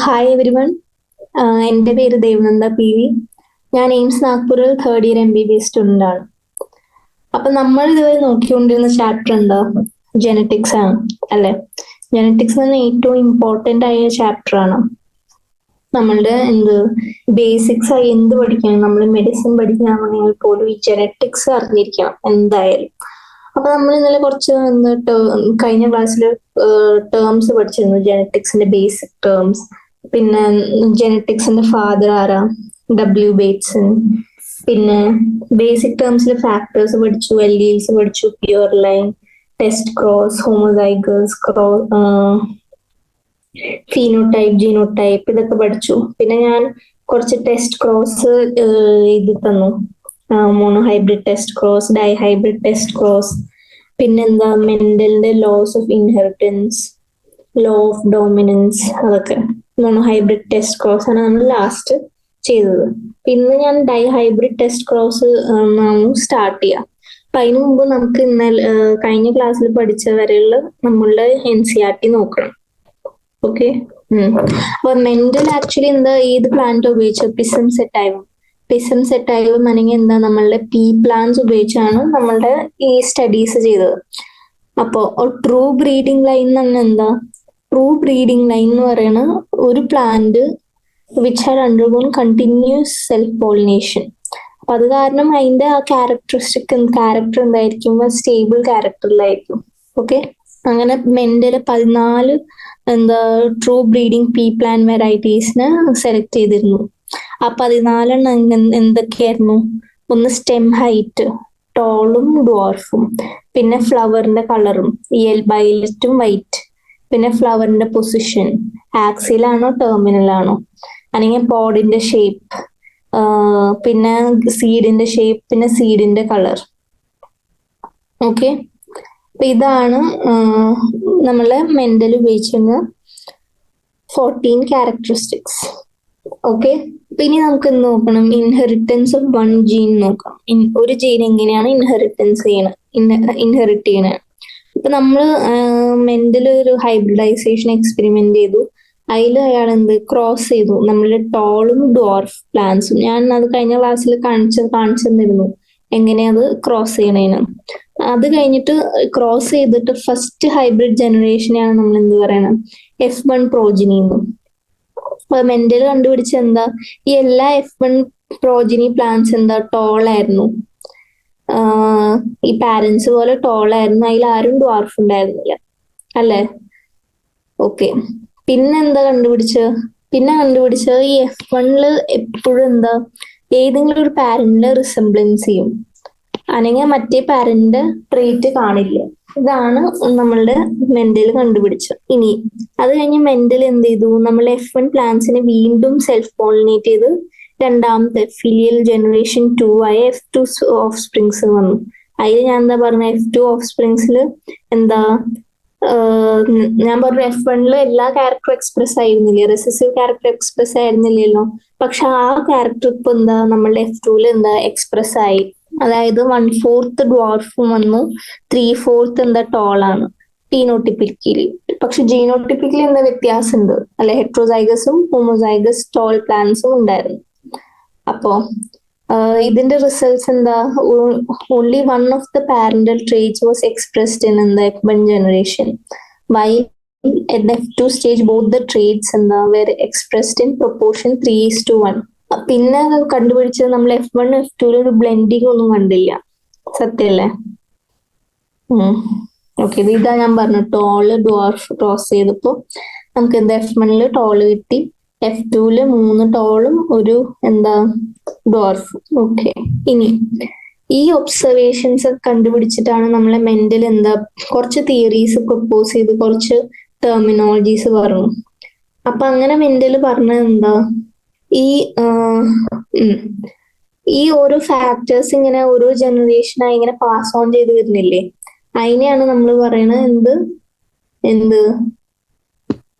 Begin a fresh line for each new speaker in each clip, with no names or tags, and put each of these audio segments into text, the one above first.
Hi every one. എൻ്റെ പേര് Devananda PV. ഞാൻ എയിംസ് നാഗ്പൂരിൽ തേർഡ് ഇയർ MBBS സ്റ്റുഡൻ്റ് ആണ്. അപ്പം നമ്മൾ ഇതുവരെ നോക്കിക്കൊണ്ടിരുന്ന ചാപ്റ്റർ എന്താ? ജെനറ്റിക്സ് ആണ് അല്ലേ? ജെനറ്റിക്സ് തന്നെ ഏറ്റവും ഇമ്പോർട്ടൻ്റ് ആയ ചാപ്റ്റർ ആണ്. നമ്മളുടെ ബേസിക്സ് ആയി എന്ത് പഠിക്കണം, നമ്മൾ മെഡിസിൻ പഠിക്കുകയാണെങ്കിൽ പോലും ഈ ജെനറ്റിക്സ് അറിഞ്ഞിരിക്കണം എന്തായാലും. അപ്പൊ നമ്മൾ ഇന്നലെ കുറച്ച് കഴിഞ്ഞ ക്ലാസ്സിൽ ടേംസ് പഠിച്ചിരുന്നു, ജെനറ്റിക്സിന്റെ ബേസിക് ടേംസ്. പിന്നെ ജെനറ്റിക്സിന്റെ ഫാദർ ആരാ? W. ബേറ്റ്സൺ. പിന്നെ ബേസിക് ടേംസിൽ ഫാക്ടേഴ്സ് പഠിച്ചു, എല്ലീൽസ് പഠിച്ചു, pure line, test cross, homozygous, phenotype, genotype, ഇതൊക്കെ പഠിച്ചു. പിന്നെ ഞാൻ കുറച്ച് ടെസ്റ്റ് ക്രോസ് എഴുതി തന്നു, monohybrid test cross, dihybrid test cross, പിന്നെന്താ മെൻഡലിന്റെ laws of inheritance, law of dominance, അതൊക്കെ മോണോഹൈബ്രിഡ് ടെസ്റ്റ് ക്രോസ് ആണ് നമ്മൾ ലാസ്റ്റ് ചെയ്തത്. പിന്നെ ഞാൻ ഡൈഹൈബ്രിഡ് ടെസ്റ്റ് ക്രോസ് സ്റ്റാർട്ട് ചെയ്യാം. അപ്പൊ അതിനു മുമ്പ് നമുക്ക് കഴിഞ്ഞ ക്ലാസ്സിൽ പഠിച്ച വരെയുള്ള നമ്മളുടെ NCERT നോക്കണം. ഓക്കെ. അപ്പൊ മെന്റൽ ആക്ച്വലി ഏത് പ്ലാന്റ് ഉപയോഗിച്ചു? പിസം സെറ്റൈവം. പിസം സെറ്റൈവം അല്ലെങ്കിൽ നമ്മളുടെ പി പ്ലാന്റ്സ് ഉപയോഗിച്ചാണ് നമ്മളുടെ ഈ സ്റ്റഡീസ് ചെയ്തത്. അപ്പോ ട്രൂ ബ്രീഡിംഗ് ലൈൻ എന്ന് പറഞ്ഞാൽ ട്രൂ ബ്രീഡിംഗ് ലൈൻ എന്ന് പറയുന്ന ഒരു plant which had undergone continuous self pollination. അപ്പൊ അത് കാരണം അതിന്റെ ആ ക്യാരക്ടർ എന്തായിരിക്കും? സ്റ്റേബിൾ ക്യാരക്ടറിലായിരിക്കും. ഓക്കെ. അങ്ങനെ Mendel 14 true breeding pea plant വെറൈറ്റീസിനെ സെലക്ട് ചെയ്തിരുന്നു. ആ 14 എന്തൊക്കെയായിരുന്നു? ഒന്ന് സ്റ്റെം ഹൈറ്റ്, ടോളും ഡ്വാർഫും, പിന്നെ ഫ്ലവറിന്റെ കളറും വയലറ്റും വൈറ്റ്, പിന്നെ ഫ്ലവറിന്റെ പൊസിഷൻ, ആക്സിലാണോ ടെർമിനൽ ആണോ, അല്ലെങ്കിൽ പോഡിന്റെ ഷേപ്പ്, പിന്നെ സീഡിന്റെ ഷേപ്പ്, പിന്നെ സീഡിന്റെ കളർ. ഓക്കെ. അപ്പൊ ഇതാണ് നമ്മള് മെന്റൽ ഉപയോഗിച്ചിരുന്ന 14 ക്യാരക്ടറിസ്റ്റിക്സ്. ഓക്കെ. അപ്പൊ ഇനി നമുക്ക് നോക്കണം ഇൻഹെറിറ്റൻസ് ഓഫ് വൺ ജീൻ നോക്കാം. ഒരു ജീൻ എങ്ങനെയാണ് ഇൻഹെറിറ്റ് ചെയ്യണത്. ഇപ്പൊ നമ്മള് മെന്റൽ ഒരു ഹൈബ്രിഡൈസേഷൻ എക്സ്പെരിമെന്റ് ചെയ്തു. അതിൽ അയാൾ ക്രോസ് ചെയ്തു നമ്മളുടെ ടോളും ഡ്വാർഫ് പ്ലാന്റ്സും. ഞാൻ അത് കഴിഞ്ഞ ക്ലാസ്സിൽ കാണിച്ചു തന്നിരുന്നു എങ്ങനെയത് ക്രോസ് ചെയ്യണേന്. അത് കഴിഞ്ഞിട്ട് ക്രോസ് ചെയ്തിട്ട് ഫസ്റ്റ് ഹൈബ്രിഡ് ജനറേഷനെയാണ് നമ്മൾ പറയണം F1 പ്രോജിനി എന്ന്. മെന്റൽ കണ്ടുപിടിച്ച ഈ എല്ലാ F1 പ്രോജിനി പ്ലാന്റ്സ് ടോളായിരുന്നു. ഈ പാരന്റ്സ് പോലെ ടോളായിരുന്നു. അതിൽ ആരും ഡ്വാർഫ് ഉണ്ടായിരുന്നില്ല അല്ലേ? ഓക്കെ. പിന്നെ കണ്ടുപിടിച്ചത് ഈ F1 എപ്പോഴും ഏതെങ്കിലും ഒരു പാരന്റിനെ റിസംബ്ലൻസ് ചെയ്യും, അല്ലെങ്കിൽ മറ്റേ പാരന്റിന്റെ ട്രേറ്റ് കാണില്ല. ഇതാണ് നമ്മളുടെ മെന്റൽ കണ്ടുപിടിച്ചത്. ഇനി അത് കഴിഞ്ഞ് മെന്റൽ എന്ത് ചെയ്തു? നമ്മൾ F1 പ്ലാന്റ്സിനെ വീണ്ടും സെൽഫ് പോളിനേറ്റ് ചെയ്ത് രണ്ടാമത്തെ ഫിലിയൽ ജനറേഷൻ 2 ആയ F2 ഓഫ് സ്പ്രിങ്സ് വന്നു. അതിൽ ഞാൻ പറഞ്ഞ F2 ഓഫ് സ്പ്രിങ്സിൽ ഞാൻ പറഞ്ഞു F1 എല്ലാ ക്യാരക്ടർ എക്സ്പ്രസ് ആയിരുന്നില്ലേ, റെസസീവ് ക്യാരക്ടർ എക്സ്പ്രസ് ആയിരുന്നില്ലല്ലോ. പക്ഷെ ആ ക്യാരക്ടർ ഇപ്പൊ നമ്മളുടെ F2 എക്സ്പ്രസ് ആയി. അതായത് 1/4 ഡ്വാർഫും വന്നു, 3/4 ടോളാണ് ഫീനോട്ടിപ്പിക്കലി. പക്ഷെ ജീനോട്ടിപ്പിക്കലി വ്യത്യാസമുണ്ട് അല്ലെ? ഹെട്രോസൈഗസും ഹോമോസൈഗസ് ടോൾ പ്ലാന്റ്സും ഉണ്ടായിരുന്നു. അപ്പോ ഇതിന്റെ results only one of the parental traits was expressed in F1 generation, while at the F2 stage both the traits were expressed in proportion 3:1. പിന്നെ കണ്ടുപിടിച്ചത് നമ്മൾ F1 F2 ഒരു ബ്ലെൻഡിങ് ഒന്നും കണ്ടില്ല. സത്യല്ലേ? ഓക്കെ. ഇതാ ഞാൻ പറഞ്ഞു ടോള് ഡ്വാർഫ് ക്രോസ് ചെയ്തപ്പോ നമുക്ക് F1 ടോള് കിട്ടി, F2 3 ടോളും ഒരു ഡ്വാർഫ്. ഓക്കെ. ഇനി ഈ ഒബ്സർവേഷൻസ് കണ്ടുപിടിച്ചിട്ടാണ് നമ്മളെ മെന്റൽ കുറച്ച് തിയറീസ് പ്രപ്പോസ് ചെയ്ത് കുറച്ച് ടെർമിനോളജീസ് പറഞ്ഞു. അപ്പൊ അങ്ങനെ മെന്റൽ പറഞ്ഞത് ഈ ഓരോ ഫാക്ടേഴ്സ് ഇങ്ങനെ ഓരോ ജനറേഷനായി ഇങ്ങനെ പാസ് ഓൺ ചെയ്ത് വരുന്നില്ലേ, അതിനെയാണ് നമ്മൾ പറയണത്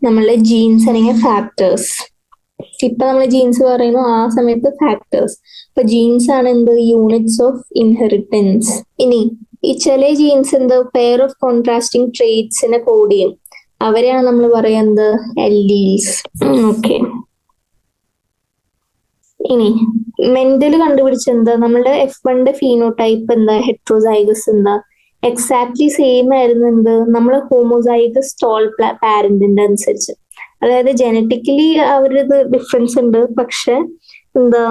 നമ്മളെ ജീൻസ് അല്ലെങ്കിൽ ഫാക്ടേഴ്സ്. ഇപ്പൊ നമ്മൾ ജീൻസ് പറയുന്നു, ആ സമയത്ത് ഫാക്ടേഴ്സ്. അപ്പൊ ജീൻസ് ആണ് യൂണിറ്റ്സ് ഓഫ് ഇൻഹെറിറ്റൻസ്. ഇനി ഈ ചില ജീൻസ് പെയർ ഓഫ് കോൺട്രാസ്റ്റിംഗ് ട്രേറ്റ്സിനെ കോഡ് ചെയ്യും. അവരെയാണ് നമ്മൾ പറയുന്നത് എല്ലീൽസ്. ഓക്കെ, ഇനി മെന്റൽ കണ്ടുപിടിച്ച എന്താ, നമ്മളുടെ F1 ഫീനോടൈപ്പ് എന്താ, ഹെട്രോസൈഗസ് എന്താ, എക്സാക്ട്ലി സെയിം ആയിരുന്നു എന്ത്, നമ്മൾ ഹോമോസൈഗസ് ടോൾ പാരന്റിന്റെ അനുസരിച്ച്. അതായത് ജനറ്റിക്കലി അവരത് ഡിഫറൻസ് ഉണ്ട്, പക്ഷെ എന്താ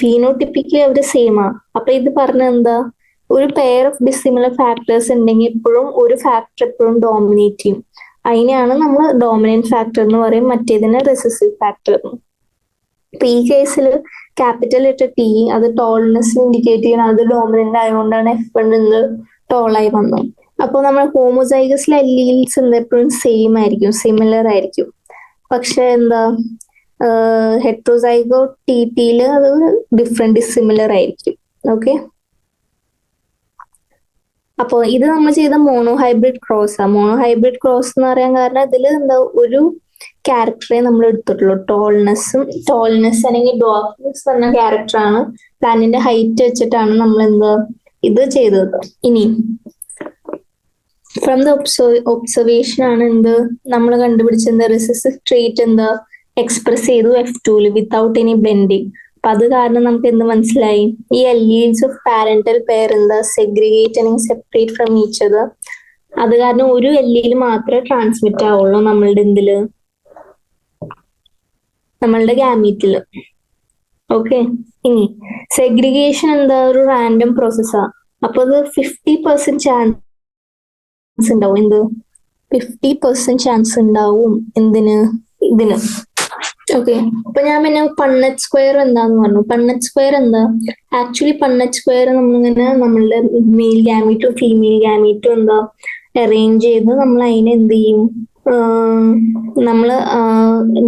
ഫീനോട്ടിപ്പിക്കലി അവര് സെയിം ആ. അപ്പൊ ഇത് പറഞ്ഞ എന്താ, ഒരു പെയർ ഓഫ് ഡിസിമിലർ ഫാക്ടേഴ്സ് ഉണ്ടെങ്കിൽ എപ്പോഴും ഒരു ഫാക്ടർ എപ്പോഴും ഡോമിനേറ്റ് ചെയ്യും. അതിനെയാണ് നമ്മൾ ഡോമിനന്റ് ഫാക്ടർ എന്ന് പറയും, മറ്റേതിനെ റെസസീവ് ഫാക്ടർ. ഇപ്പൊ ഈ കേസിൽ ക്യാപിറ്റൽ ലെറ്റർ ടി, അത് ടോൾനെസ് ഇൻഡിക്കേറ്റ് ചെയ്യണം, അത് ഡോമിനന്റ് ആയതുകൊണ്ടാണ് F1 നിന്ന് ടോളായി വന്നത്. അപ്പൊ നമ്മൾ ഹോമോസൈഗസിലെ അല്ലീൽസ് എന്താ എപ്പോഴും സെയിം ആയിരിക്കും, സിമിലർ ആയിരിക്കും. പക്ഷെ എന്താ ഹെട്രോസൈഗോ ടിയില് അത് ഡിഫറെന്റ് സിമിലർ ആയിരിക്കും. ഓക്കെ, അപ്പൊ ഇത് നമ്മൾ ചെയ്ത മോണോഹൈബ്രിഡ് ക്രോസ് ആ. മോണോഹൈബ്രിഡ് ക്രോസ് എന്ന് പറയാൻ കാരണം ഇതിൽ എന്താ ഒരു ക്യാരക്ടറെ നമ്മൾ എടുത്തിട്ടുള്ളൂ, ടോൾനെസ് അല്ലെങ്കിൽ ഡ്വാർഫ്നെസ് എന്ന ക്യാരക്ടറാണ്. പ്ലാന്റിന്റെ ഹൈറ്റ് വെച്ചിട്ടാണ് നമ്മൾ എന്താ ഇത് ചെയ്തത്. ഇനി ഫ്രം ദ ഒബ്സർവേഷൻ ആണ് എന്ത് നമ്മൾ കണ്ടുപിടിച്ച എന്താ, റിസസീവ് ട്രേറ്റ് എന്താ എക്സ്പ്രസ് ചെയ്തു F2 വിത്തൗട്ട് എനി ബ്ലെൻഡിങ്. അപ്പൊ അത് കാരണം നമുക്ക് എന്ത് മനസ്സിലായി, ഈ അല്ലീൽസ് ഓഫ് പാരന്റൽ പെയർ എന്താ സെഗ്രിഗേറ്റ് അല്ലെങ്കിൽ സെപ്പറേറ്റ് ഫ്രം ഈച്ച് അതർ. അത് കാരണം ഒരു അല്ലീൽ മാത്രമേ ട്രാൻസ്മിറ്റ് ആവുള്ളൂ നമ്മളുടെ എന്തില്, നമ്മളുടെ ഗാമീറ്റില്. ഓക്കെ, ഇനി സെഗ്രിഗേഷൻ എന്താ ഒരു റാൻഡം പ്രോസസ്സാ. അപ്പൊ അത് 50% ചാൻസ് ഉണ്ടാവും, എന്ത് 50% ചാൻസ് ഉണ്ടാവും എന്തിന്, ഇതിന്. ഓക്കെ, അപ്പൊ ഞാൻ പിന്നെ പണ്ണറ്റ് സ്ക്വയർ എന്താന്ന് പറഞ്ഞു. പണ്ണറ്റ് സ്ക്വയർ എന്താ, ആക്ച്വലി പണ്ണറ്റ് സ്ക്വയർ നമ്മളിങ്ങനെ നമ്മളുടെ മെയിൽ ഗാമീറ്റും ഫീമെയിൽ ഗാമീറ്റും എന്താ അറേഞ്ച് ചെയ്ത് നമ്മൾ അതിനെ എന്ത് ചെയ്യും, നമ്മള്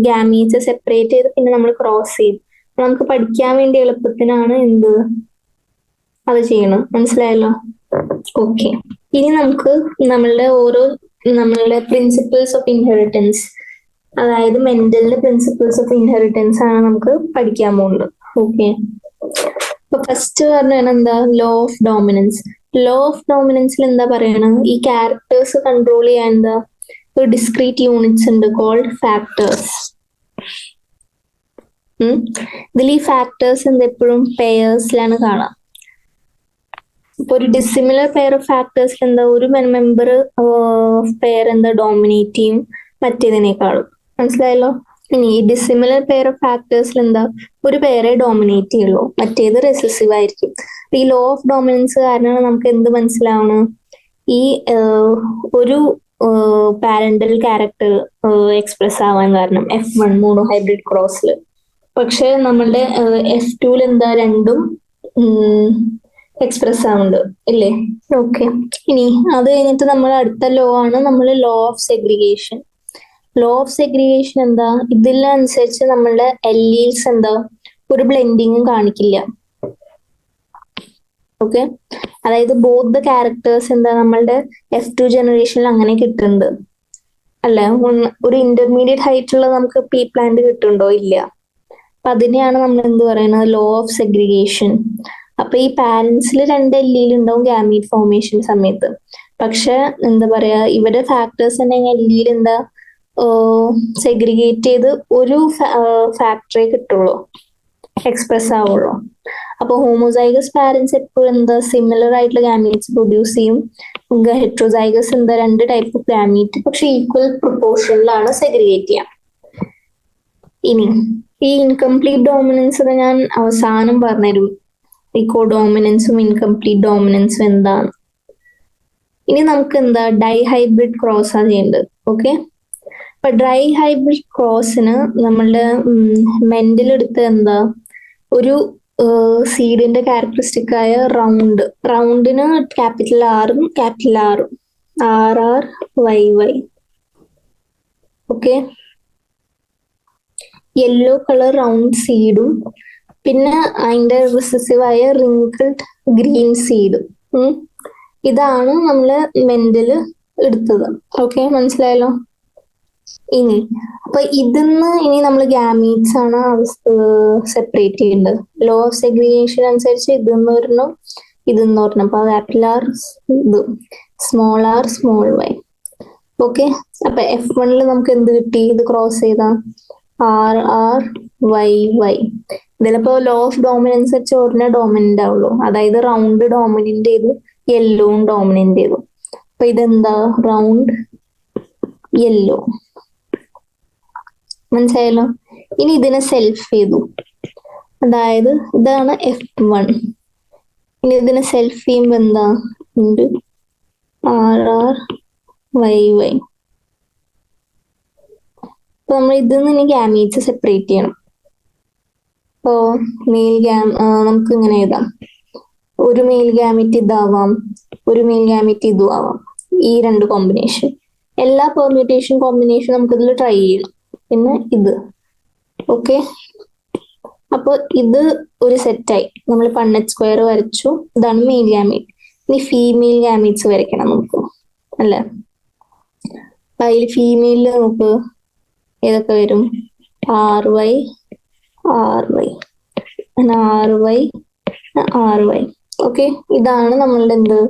ഗാമീറ്റ്സ് സെപ്പറേറ്റ് ചെയ്ത് പിന്നെ നമ്മൾ ക്രോസ് ചെയ്യും. നമുക്ക് പഠിക്കാൻ വേണ്ടി എളുപ്പത്തിനാണ് എന്ത് അത് ചെയ്യണം, മനസ്സിലായല്ലോ. ഓക്കെ, ഇനി നമുക്ക് നമ്മളുടെ പ്രിൻസിപ്പിൾസ് ഓഫ് ഇൻഹെറിറ്റൻസ്, അതായത് മെന്റലിന്റെ പ്രിൻസിപ്പിൾസ് ഓഫ് ഇൻഹെറിറ്റൻസ് ആണ് നമുക്ക് പഠിക്കാൻ പോകുന്നത്. ഓക്കെ, അപ്പൊ ഫസ്റ്റ് പറഞ്ഞാൽ എന്താ, law of dominance. Law of ഡോമിനൻസിൽ എന്താ പറയണം, ഈ ക്യാരക്ടേഴ്സ് കൺട്രോൾ ചെയ്യാൻ എന്താ ഒരു ഡിസ്ക്രീറ്റ് യൂണിറ്റ്സ് ഉണ്ട് കോൾഡ് ഫാക്ടേഴ്സ്. ഇതിൽ ഈ ഫാക്ടേഴ്സ് എന്താ എപ്പോഴും പെയേഴ്സിലാണ് കാണാം. ഇപ്പൊ ഒരു ഡിസിമിലർ പെയർ ഓഫ് ഫാക്ടേഴ്സിൽ എന്താ ഒരു മെമ്പർ പെയർ എന്താ ഡോമിനേറ്റ് ചെയ്യും മറ്റേതിനേക്കാളും, മനസ്സിലായല്ലോ. ഇനി ഈ ഡിസിമിലർ പെയർ ഓഫ് ഫാക്ടേഴ്സിൽ എന്താ ഒരു പെയറെ ഡോമിനേറ്റ് ചെയ്യുള്ളൂ, മറ്റേത് റെസസീവ് ആയിരിക്കും. ഈ ലോ ഓഫ് ഡോമിനൻസ് കാരണം നമുക്ക് എന്ത് മനസ്സിലാവണം, ഈ ഒരു പാരന്റൽ ക്യാരക്ടർ എക്സ്പ്രസ് ആവാൻ കാരണം F1 മോണോഹൈബ്രിഡ് ക്രോസിൽ. പക്ഷെ നമ്മളുടെ F2 എന്താ രണ്ടും എക്സ്പ്രസ് ആവുന്നുണ്ട് ഇല്ലേ. ഓക്കെ, ഇനി അത് കഴിഞ്ഞിട്ട് നമ്മൾ അടുത്ത ലോ ആണ് നമ്മൾ law of segregation. Law of segregation എന്താ, ഇതിനനുസരിച്ച് നമ്മളുടെ അല്ലീൽസ് എന്താ ഒരു ബ്ലെൻഡിങ്ങും കാണിക്കില്ല. ഓക്കെ, അതായത് ബോത്ത് ദ ക്യാരക്ടേഴ്സ് എന്താ നമ്മളുടെ F2 ജനറേഷനിൽ അങ്ങനെ കിട്ടുന്നുണ്ട് അല്ലെ. ഒരു ഇന്റർമീഡിയറ്റ് ഹൈറ്റ് ഉള്ള നമുക്ക് പീ പ്ലാന്റ് കിട്ടുന്നുണ്ടോ, ഇല്ല. അപ്പൊ അതിനെയാണ് നമ്മൾ എന്ത് പറയുന്നത്, ലോ ഓഫ് സെഗ്രിഗേഷൻ. അപ്പൊ ഈ പാരന്റ്സിൽ രണ്ട് എല്ലിയിൽ ഉണ്ടാവും ഗാമീറ്റ് ഫോർമേഷൻ സമയത്ത്, പക്ഷെ എന്താ പറയാ ഇവരുടെ ഫാക്ടേഴ്സ് ഉണ്ടെങ്കിൽ എല്ലിയിൽ എന്താ സെഗ്രിഗേറ്റ് ചെയ്ത് ഒരു ഫാക്ടറെ കിട്ടുള്ളൂ, എക്സ്പ്രസ് ആവുള്ളൂ. അപ്പൊ ഹോമോസൈഗസ് പാരന്റ്സ് എപ്പോഴും എന്താ സിമിലർ ആയിട്ടുള്ള ഗാമീറ്റ്സ് പ്രൊഡ്യൂസ് ചെയ്യും. ഹെട്രോസൈഗസ് എന്താ രണ്ട് ടൈപ്പ് ഓഫ് ഗാമീറ്റ് പക്ഷെ ഈക്വൽ പ്രൊപ്പോർഷനിലാണ് സെഗ്രിഗേറ്റ് ചെയ്യാം. ഇനി ഈ ഇൻകംപ്ലീറ്റ് ഡോമിനൻസ് ഞാൻ അവസാനം പറഞ്ഞുതരും, ഈ കോഡോമിനൻസും ഇൻകംപ്ലീറ്റ് ഡോമിനൻസും എന്താണ്. ഇനി നമുക്ക് എന്താ ഡൈഹൈബ്രിഡ് ക്രോസ് ആണ് ചെയ്യേണ്ടത്. ഓക്കെ, അപ്പൊ ഡൈഹൈബ്രിഡ് ക്രോസിന് നമ്മളുടെ മെന്റൽ എടുത്ത് എന്താ ഒരു സീഡിന്റെ ക്യാരക്ടറിസ്റ്റിക് ആയ റൗണ്ടിന് ക്യാപിറ്റൽ ആറും RRYY. Okay, yellow colour round സീഡും പിന്നെ അതിന്റെ റിസസീവായ റിങ്കിൾഡ് ഗ്രീൻ സീഡും. ഇതാണ് നമ്മള് മെന്റല് എടുത്തത്. ഓക്കെ, മനസ്സിലായല്ലോ. ഇനി അപ്പൊ ഇതിന്ന് ഇനി നമ്മൾ ഗാമീറ്റ്സ് ആണ് സെപ്പറേറ്റ് ചെയ്യേണ്ടത്. ലോ ഓഫ് സെഗ്രിഗേഷൻ അനുസരിച്ച് ഇതെന്ന് ഒരെണ്ണം ഇതെന്ന് ഒരെണ്ണം. അപ്പൊ ക്യാപിറ്റൽ R ഇത് സ്മോൾ y. ഓക്കെ, അപ്പൊ F1 നമുക്ക് എന്ത് കിട്ടി? ഇത് ക്രോസ് ചെയ്താ RRYY. ഇതിലിപ്പോ ലോ ഓഫ് ഡോമിനൻസ് വെച്ച് ഒരെണ്ണ ഡോമിനന്റ് ആവുള്ളൂ, അതായത് റൗണ്ട് ഡോമിനന്റ് ചെയ്തു, യെല്ലോവും ഡോമിനന്റ് ചെയ്തു. അപ്പൊ ഇതെന്താ? Round yellow. മനസ്സിലായല്ലോ? ഇനി ഇതിനെ സെൽഫ് ചെയ്തു, അതായത് ഇതാണ് F1. ഇനി ഇതിനെ സെൽഫ് ചെയ്യുമ്പോ എന്താ? RRYY. അപ്പൊ നമ്മൾ ഇതിൽ നിന്ന് ഇനി ഗാമീറ്റ്സ് സെപ്പറേറ്റ് ചെയ്യണം. അപ്പോ നമുക്ക് ഇങ്ങനെ എഴുതാം, ഒരു മെയിൽ ഗാമിറ്റ് ഇതാവാം, ഒരു മെയിൽ ഗാമിറ്റ് ഇതും ആവാം, ഈ രണ്ട് കോമ്പിനേഷൻ. എല്ലാ പെർമ്യൂട്ടേഷൻ കോമ്പിനേഷൻ നമുക്ക് ഇതിൽ ട്രൈ ചെയ്യണം. പിന്നെ ഇത് ഓക്കെ. അപ്പൊ ഇത് ഒരു സെറ്റായി, നമ്മൾ പണ്ണറ്റ് സ്ക്വയർ വരച്ചു, ഇതാണ് മെയിൽ ഗാമീറ്റ്. ഇനി ഫീമെയിൽ ഗാമീറ്റ്സ് വരയ്ക്കണം നമുക്ക്, അല്ലേ? അതിൽ ഫീമെയിലിൽ നമുക്ക് ഏതൊക്കെ വരും? RY RY RY RY. Okay, ഇതാണ് നമ്മളുടെ എന്ത്?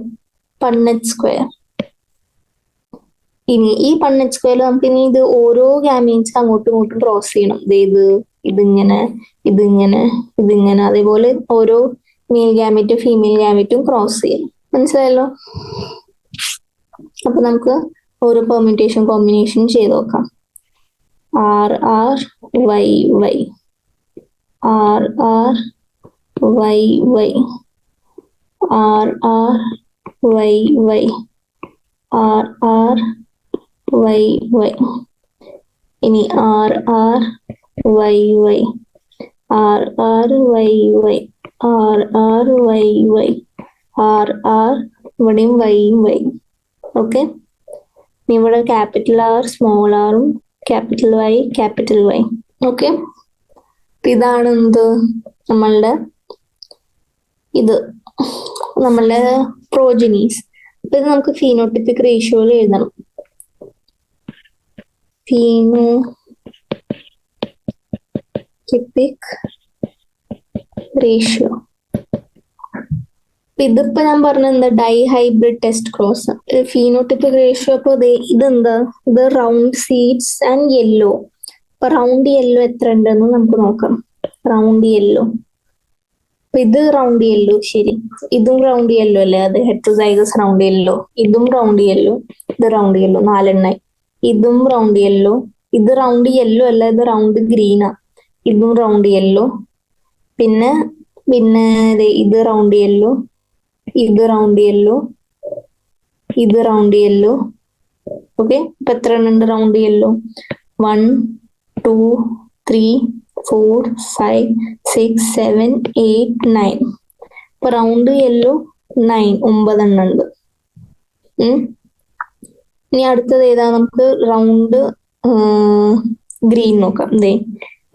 പണ്ണറ്റ് സ്ക്വയർ. ഇനി ഈ പണ്ണറ്റ് സ്ക്വയറിൽ നമുക്ക് ഇനി ഇത് ഓരോ ഗാമീറ്റ്സ് അങ്ങോട്ടും ഇങ്ങോട്ടും ക്രോസ് ചെയ്യണം. ഇതിങ്ങനെ ഇതിങ്ങനെ ഇതിങ്ങനെ, അതേപോലെ ഓരോ മെയിൽ ഗാമീറ്റും ഫീമെയിൽ ഗാമീറ്റും ക്രോസ് ചെയ്യണം. മനസ്സിലായല്ലോ? അപ്പൊ നമുക്ക് ഓരോ പെർമ്യൂട്ടേഷൻ കോമ്പിനേഷൻ ചെയ്ത് നോക്കാം. RRYY RRYY RRYY RRYY. ഇനി RRYY RRYY RRYY RR, ഇവിടെയും വൈയും വൈ. ഓക്കെ, ഇവിടെ ക്യാപിറ്റൽ R സ്മോൾ ആറും capital Y capital Y. Okay, ഇതാണ് എന്ത്? നമ്മളുടെ പ്രോജനീസ്. അപ്പൊ ഇത് നമുക്ക് ഫീനോട്ടിപ്പിക് റേഷ്യോയിൽ എഴുതണം. Phenotypic ratio. ഇതിപ്പോ ഞാൻ പറഞ്ഞ എന്താ? Dihybrid test cross. Phenotypic ratio അപ്പൊ ഇതെന്താ? ഇത് റൗണ്ട് സീഡ്സ് ആൻഡ് യെല്ലോ. അപ്പൊ റൗണ്ട് യെല്ലോ എത്ര ഉണ്ടെന്ന് നമുക്ക് നോക്കാം. റൗണ്ട് യെല്ലോ, ഇത് റൗണ്ട് യെല്ലോ, ശരി. ഇതും റൗണ്ട് യെല്ലോ അല്ലേ? അത് ഹെറ്ററോസൈഗസ് റൗണ്ട് യെല്ലോ. ഇതും റൗണ്ട് യെല്ലോ, ഇത് റൗണ്ട് യെല്ലോ, 4 എണ്ണായി. ഇതും റൗണ്ട് യെല്ലോ, ഇത് റൗണ്ട് യെല്ലോ അല്ല, ഇത് റൗണ്ട് ഗ്രീനാ. ഇതും റൗണ്ട് യെല്ലോ, പിന്നെ ഇത് റൗണ്ട് യെല്ലോ, ഇത് റൗണ്ട് യെല്ലോ, ഇത് റൗണ്ട് യെല്ലോ. ഓക്കെ, ഇപ്പൊ എത്ര എണ്ണുണ്ട് റൗണ്ട് യെല്ലോ? 1 2 3 4 5 6 7 8 9. ഇപ്പൊ റൗണ്ട് യെല്ലോ 9 എണ്ണം ഉണ്ട്. ഇനി അടുത്തത് ഏതാ? നമുക്ക് റൗണ്ട് ഗ്രീൻ നോക്കാം.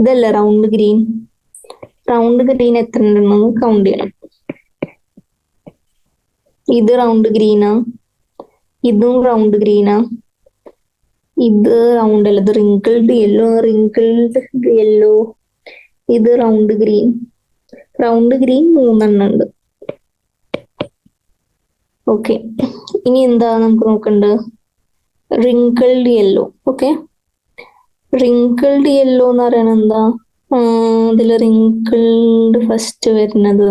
ഇതല്ല റൗണ്ട് ഗ്രീൻ. റൗണ്ട് ഗ്രീൻ എത്ര ഉണ്ടെന്ന് കൗണ്ട് ചെയ്യണം. ഇത് റൗണ്ട് ഗ്രീനാ, ഇതും റൗണ്ട് ഗ്രീനാ, ഇത് റൗണ്ട് അല്ല, ഇത് റിങ്കിൾഡ് യെല്ലോ, ഇത് റൗണ്ട് ഗ്രീൻ. റൗണ്ട് ഗ്രീൻ 3 എണ്ണം ഉണ്ട്. ഓക്കെ, ഇനി എന്താ നമുക്ക് നോക്കണ്ടത്? Wrinkled yellow. Okay, wrinkled yellow എന്ന് പറയുന്നത് എന്താ? ഇതില് റിങ്കിൾഡ് ഫസ്റ്റ് വരുന്നത്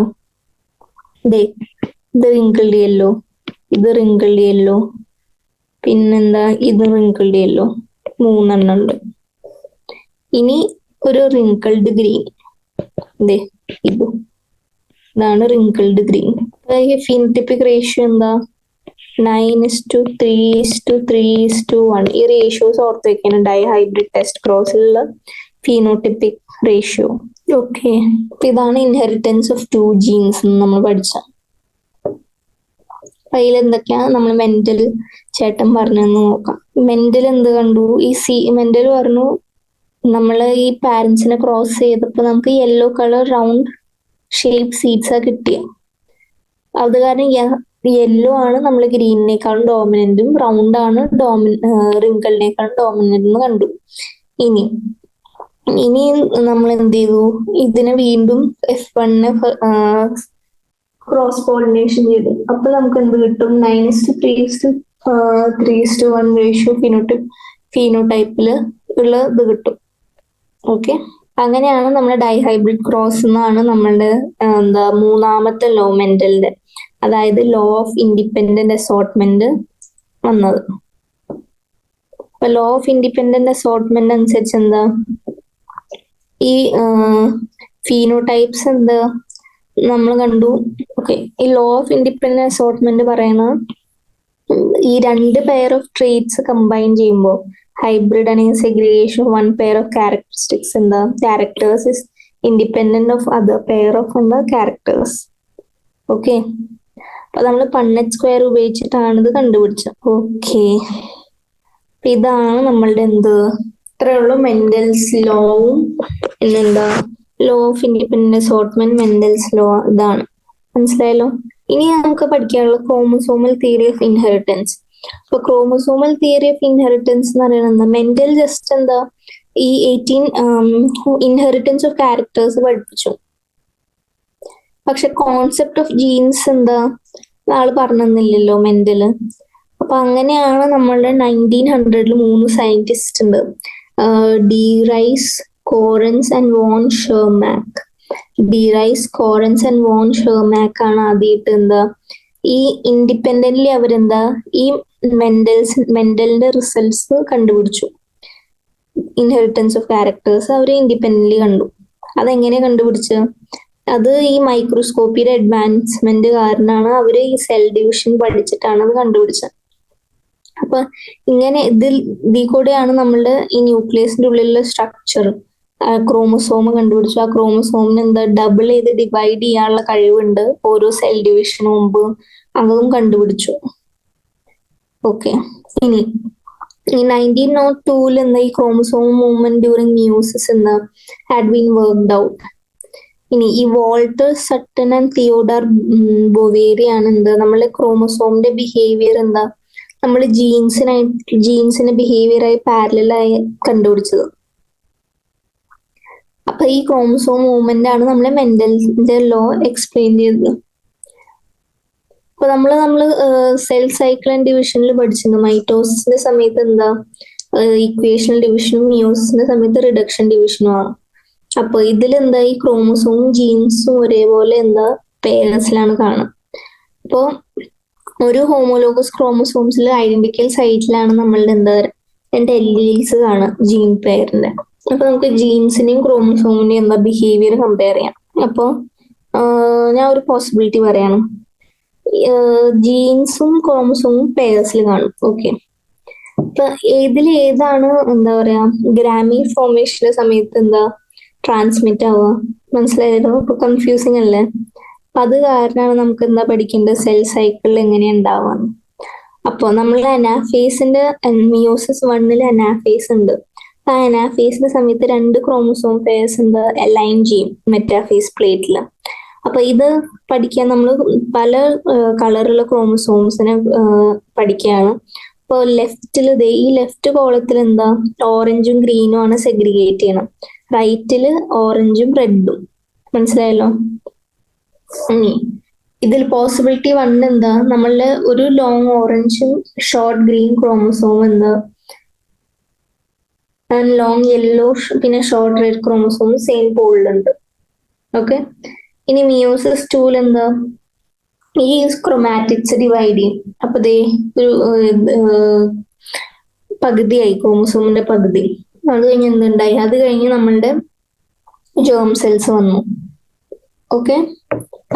ഇത് റിങ്കിൾഡ് യെല്ലോ, ഇത് റിങ്കിൾഡ് യെല്ലോ, പിന്നെന്താ? ഇത് റിങ്കിൾഡ് യെല്ലോ. 3 എണ്ണം ഉണ്ട്. ഇനി ഒരു റിങ്കിൾഡ് ഗ്രീൻ, ഇതാണ് റിങ്കിൾഡ് ഗ്രീൻ. ഫീനോട്ടിപ്പിക് റേഷ്യോ എന്താ? 9:3:3:1. ഈ റേഷ്യോസ് ഓർത്ത് വെക്കണം ഡൈ ഹൈബ്രിഡ് ടെസ്റ്റ് ക്രോസിലുള്ള ഫീനോട്ടിപ്പിക് റേഷ്യോ. ഓക്കെ, ഇതാണ് ഇൻഹെറിറ്റൻസ് ഓഫ് 2 ജീൻസ് എന്ന് നമ്മൾ പഠിച്ച. അതിൽ എന്തൊക്കെയാ നമ്മൾ മെന്റൽ ചേട്ടൻ പറഞ്ഞെന്ന് നോക്കാം. മെന്റൽ എന്ത് കണ്ടു? മെന്റൽ പറഞ്ഞു നമ്മള് ഈ പാരന്റ്സിനെ ക്രോസ് ചെയ്തപ്പോ നമുക്ക് യെല്ലോ കളർ റൗണ്ട് ഷേപ്പ് സീഡ്സാ കിട്ടിയ. അത് കാരണം യെല്ലോ ആണ് നമ്മൾ ഗ്രീനിനേക്കാളും ഡോമിനന്റും, റൗണ്ട് ആണ് റിങ്കിളിനേക്കാളും ഡോമിനന്റ് എന്ന് കണ്ടു. ഇനി നമ്മൾ എന്ത് ചെയ്തു? ഇതിനെ വീണ്ടും F1 ക്രോസ് പോളിനേഷൻ ചെയ്തു. അപ്പൊ നമുക്ക് എന്ത് കിട്ടും? 9:3:3 3:1 റേഷ്യോ ഫീനോടൈപ്പിൽ ഉള്ള ഇത് കിട്ടും. ഓക്കെ, അങ്ങനെയാണ് നമ്മുടെ ഡൈഹൈബ്രിഡ് ക്രോസ് എന്നാണ് നമ്മളുടെ എന്താ മൂന്നാമത്തെ ലോ മെന്റലിന്റെ, അതായത് ലോ ഓഫ് ഇൻഡിപെൻഡന്റ് അസോർട്ട്മെന്റ് വന്നത്. അപ്പൊ ലോ ഓഫ് ഇൻഡിപെൻഡന്റ് അസോർട്ട്മെന്റ് അനുസരിച്ച് എന്താ, ഈ ഫീനോടൈപ്സ് എന്താ നമ്മൾ കണ്ടു. ഓക്കെ, ഈ ലോ ഓഫ് ഇൻഡിപെൻഡന്റ് അസോർട്ട്മെന്റ് പറയുന്നത് ഈ രണ്ട് പെയർ ഓഫ് ട്രേറ്റ്സ് കമ്പൈൻ ചെയ്യുമ്പോൾ ഹൈബ്രിഡ് അല്ലെങ്കിൽ segregation of one pair of characteristics എന്താ, characters is independent of other pair of എന്താ ക്യാരക്ടേഴ്സ്. ഓക്കെ, അപ്പൊ നമ്മൾ പണ്ണറ്റ് സ്ക്വയർ ഉപയോഗിച്ചിട്ടാണ് ഇത് കണ്ടുപിടിച്ചത്. ഓക്കെ, ഇതാണ് നമ്മളുടെ എന്ത്, ഇത്രയുള്ളൂ മെന്റൽസ് ലോവും പിന്നെന്താ law of independent assortment, Mendel's law, ഇതാണ്. മനസ്സിലായല്ലോ? ഇനി നമുക്ക് പഠിക്കാനുള്ള ക്രോമസോമൽ തിയറി ഓഫ് ഇൻഹെറിറ്റൻസ്. അപ്പൊ ക്രോമസോമൽ തിയറി ഓഫ് ഇൻഹെറിറ്റൻസ് എന്ന് പറയുന്നത് മെന്റൽ ജസ്റ്റ് എന്താ ഈ 18 ഇൻഹെറിറ്റൻസ് ഓഫ് ക്യാരക്ടേഴ്സ് പഠിപ്പിച്ചു. പക്ഷെ കോൺസെപ്റ്റ് ഓഫ് ജീൻസ് എന്താ ആള് പറഞ്ഞില്ലല്ലോ മെന്റല്. അപ്പൊ അങ്ങനെയാണ് നമ്മളുടെ 1900 3 സയന്റിസ്റ്റ് ഉണ്ട്, de Vries, Correns and von Tschermak. De Vries, Correns and von Tschermak ആണ് ആദ്യമായിട്ട് എന്താ ഈ ഇൻഡിപെൻഡന്റ്ലി അവരെന്താ ഈ മെന്റലിന്റെ റിസൾട്ട്സ് കണ്ടുപിടിച്ചു. ഇൻഹെറിറ്റൻസ് ഓഫ് ക്യാരക്ടേഴ്സ് അവർ ഇൻഡിപെൻഡന്റ്ലി കണ്ടു. അതെങ്ങനെ കണ്ടുപിടിച്ചത്? അത് ഈ മൈക്രോസ്കോപ്പിയുടെ അഡ്വാൻസ്മെന്റ് കാരണമാണ് അവര് ഈ സെൽ ഡിവിഷൻ പഠിച്ചിട്ടാണ് അത് കണ്ടുപിടിച്ചത്. അപ്പൊ ഇങ്ങനെ ഇതിൽ കൂടെയാണ് നമ്മളുടെ ഈ ന്യൂക്ലിയസിന്റെ ഉള്ളിലുള്ള സ്ട്രക്ചർ, ക്രോമസോം കണ്ടുപിടിച്ചു. ആ ക്രോമസോമിന് എന്താ ഡബിൾ ചെയ്ത് ഡിവൈഡ് ചെയ്യാനുള്ള കഴിവുണ്ട് ഓരോ സെൽ ഡിവിഷന് മുമ്പ്, അതും കണ്ടുപിടിച്ചു. ഓക്കെ, ഇനി ഈ 1902 എന്താ ഈ ക്രോമസോം മൂവ്മെന്റ് ഡ്യൂറിങ് മ്യൂസിസ് എന്താ ഹാഡ് ബീൻ വർക്ക്ഡ് ഔട്ട്. ഇനി ഈ വോൾട്ടർ സട്ടൺ ആൻഡ് തിയോഡർ ബൊവേരി ആണ് എന്താ നമ്മളെ ക്രോമസോമിന്റെ ബിഹേവിയർ എന്താ നമ്മൾ ജീൻസിന്റെ ബിഹേവിയർ ആയി പാരലായി കണ്ടുപിടിച്ചത്. അപ്പൊ ഈ ക്രോമസോം മൂവ്മെന്റ് ആണ് നമ്മളെ മെന്റലിന്റെ ലോ എക്സ്പ്ലെയിൻ ചെയ്തത്. അപ്പൊ നമ്മള് സെൽ സൈക്കിൾ ആൻഡ് ഡിവിഷനിൽ പഠിച്ചിരുന്നു. മൈറ്റോസിന്റെ സമയത്ത് എന്താ ഇക്വേഷണൽ ഡിവിഷനും മിയോസിന്റെ സമയത്ത് റിഡക്ഷൻ ഡിവിഷനും ആണ്. അപ്പൊ ഇതിലെന്താ ഈ ക്രോമസോമും ജീൻസും ഒരേപോലെ എന്താ പേരൻസിലാണ് കാണുക. അപ്പോ ഒരു ഹോമോലോഗസ് ക്രോമസോംസിൽ ഐഡന്റിക്കൽ സൈറ്റിലാണ് നമ്മളുടെ എന്താ രണ്ട് എല്ലീൽസ് കാണുക ജീൻ പെയറിന്റെ. അപ്പൊ നമുക്ക് ജീൻസിനെയും ക്രോമസോമിനെയും എന്താ ബിഹേവിയർ കമ്പയർ ചെയ്യാം. അപ്പൊ ഞാൻ ഒരു പോസിബിലിറ്റി പറയാണ്, ജീൻസും ക്രോമസോമും പെയർസിൽ കാണും. ഓക്കെ, അപ്പൊ ഏതാണ് എന്താ പറയാ ഗ്രാമി ഫോർമേഷന്റെ സമയത്ത് എന്താ ട്രാൻസ്മിറ്റ് ആവുക? മനസ്സിലായല്ലോ? ഇപ്പൊ കൺഫ്യൂസിങ് അല്ലേ? അപ്പൊ അത് കാരണമാണ് നമുക്ക് എന്താ പഠിക്കേണ്ടത് സെൽ സൈക്കിളിൽ എങ്ങനെയാ ഉണ്ടാവുക. അപ്പൊ നമ്മൾ അനാഫേസിന്റെ മിയോസിസ് 1 അനാഫേസ് ഉണ്ട്. ആ അനാഫേസിന്റെ സമയത്ത് 2 ക്രോമസോം പെയർസ് എന്താ അലൈൻ ചെയ്യും മെറ്റാഫേസ് പ്ലേറ്റില്. അപ്പൊ ഇത് പഠിക്കാൻ നമ്മൾ പല കളറുള്ള ക്രോമസോംസിനെ പഠിക്കുകയാണ്. ഇപ്പൊ ലെഫ്റ്റില് ഈ ലെഫ്റ്റ് കോളത്തിൽ എന്താ ഓറഞ്ചും ഗ്രീനും ആണ് സെഗ്രിഗേറ്റ് ചെയ്യണം, റൈറ്റില് ഓറഞ്ചും റെഡും. മനസ്സിലായല്ലോ? ഇതിൽ പോസിബിലിറ്റി 1 എന്താ നമ്മളുടെ ഒരു ലോങ് ഓറഞ്ചും ഷോർട്ട് ഗ്രീൻ ക്രോമസോം എന്താ ലോങ് യെല്ലോ പിന്നെ ഷോർട്ട് റെഡ് ക്രോമസോം സെയിം പോളിലുണ്ട്. ഓക്കെ, ഇനി മിയോസിസ് 2 എന്താ ഈ ക്രോമാറ്റിക്സ് ഡിവൈഡ് ചെയ്യും. അപ്പൊ ദേ ഒരു പകുതിയായി ക്രോമസോമിന്റെ പകുതി. അത് കഴിഞ്ഞ് എന്തുണ്ടായി? അത് കഴിഞ്ഞ് നമ്മളുടെ ജേം സെൽസ് വന്നു. ഓക്കെ,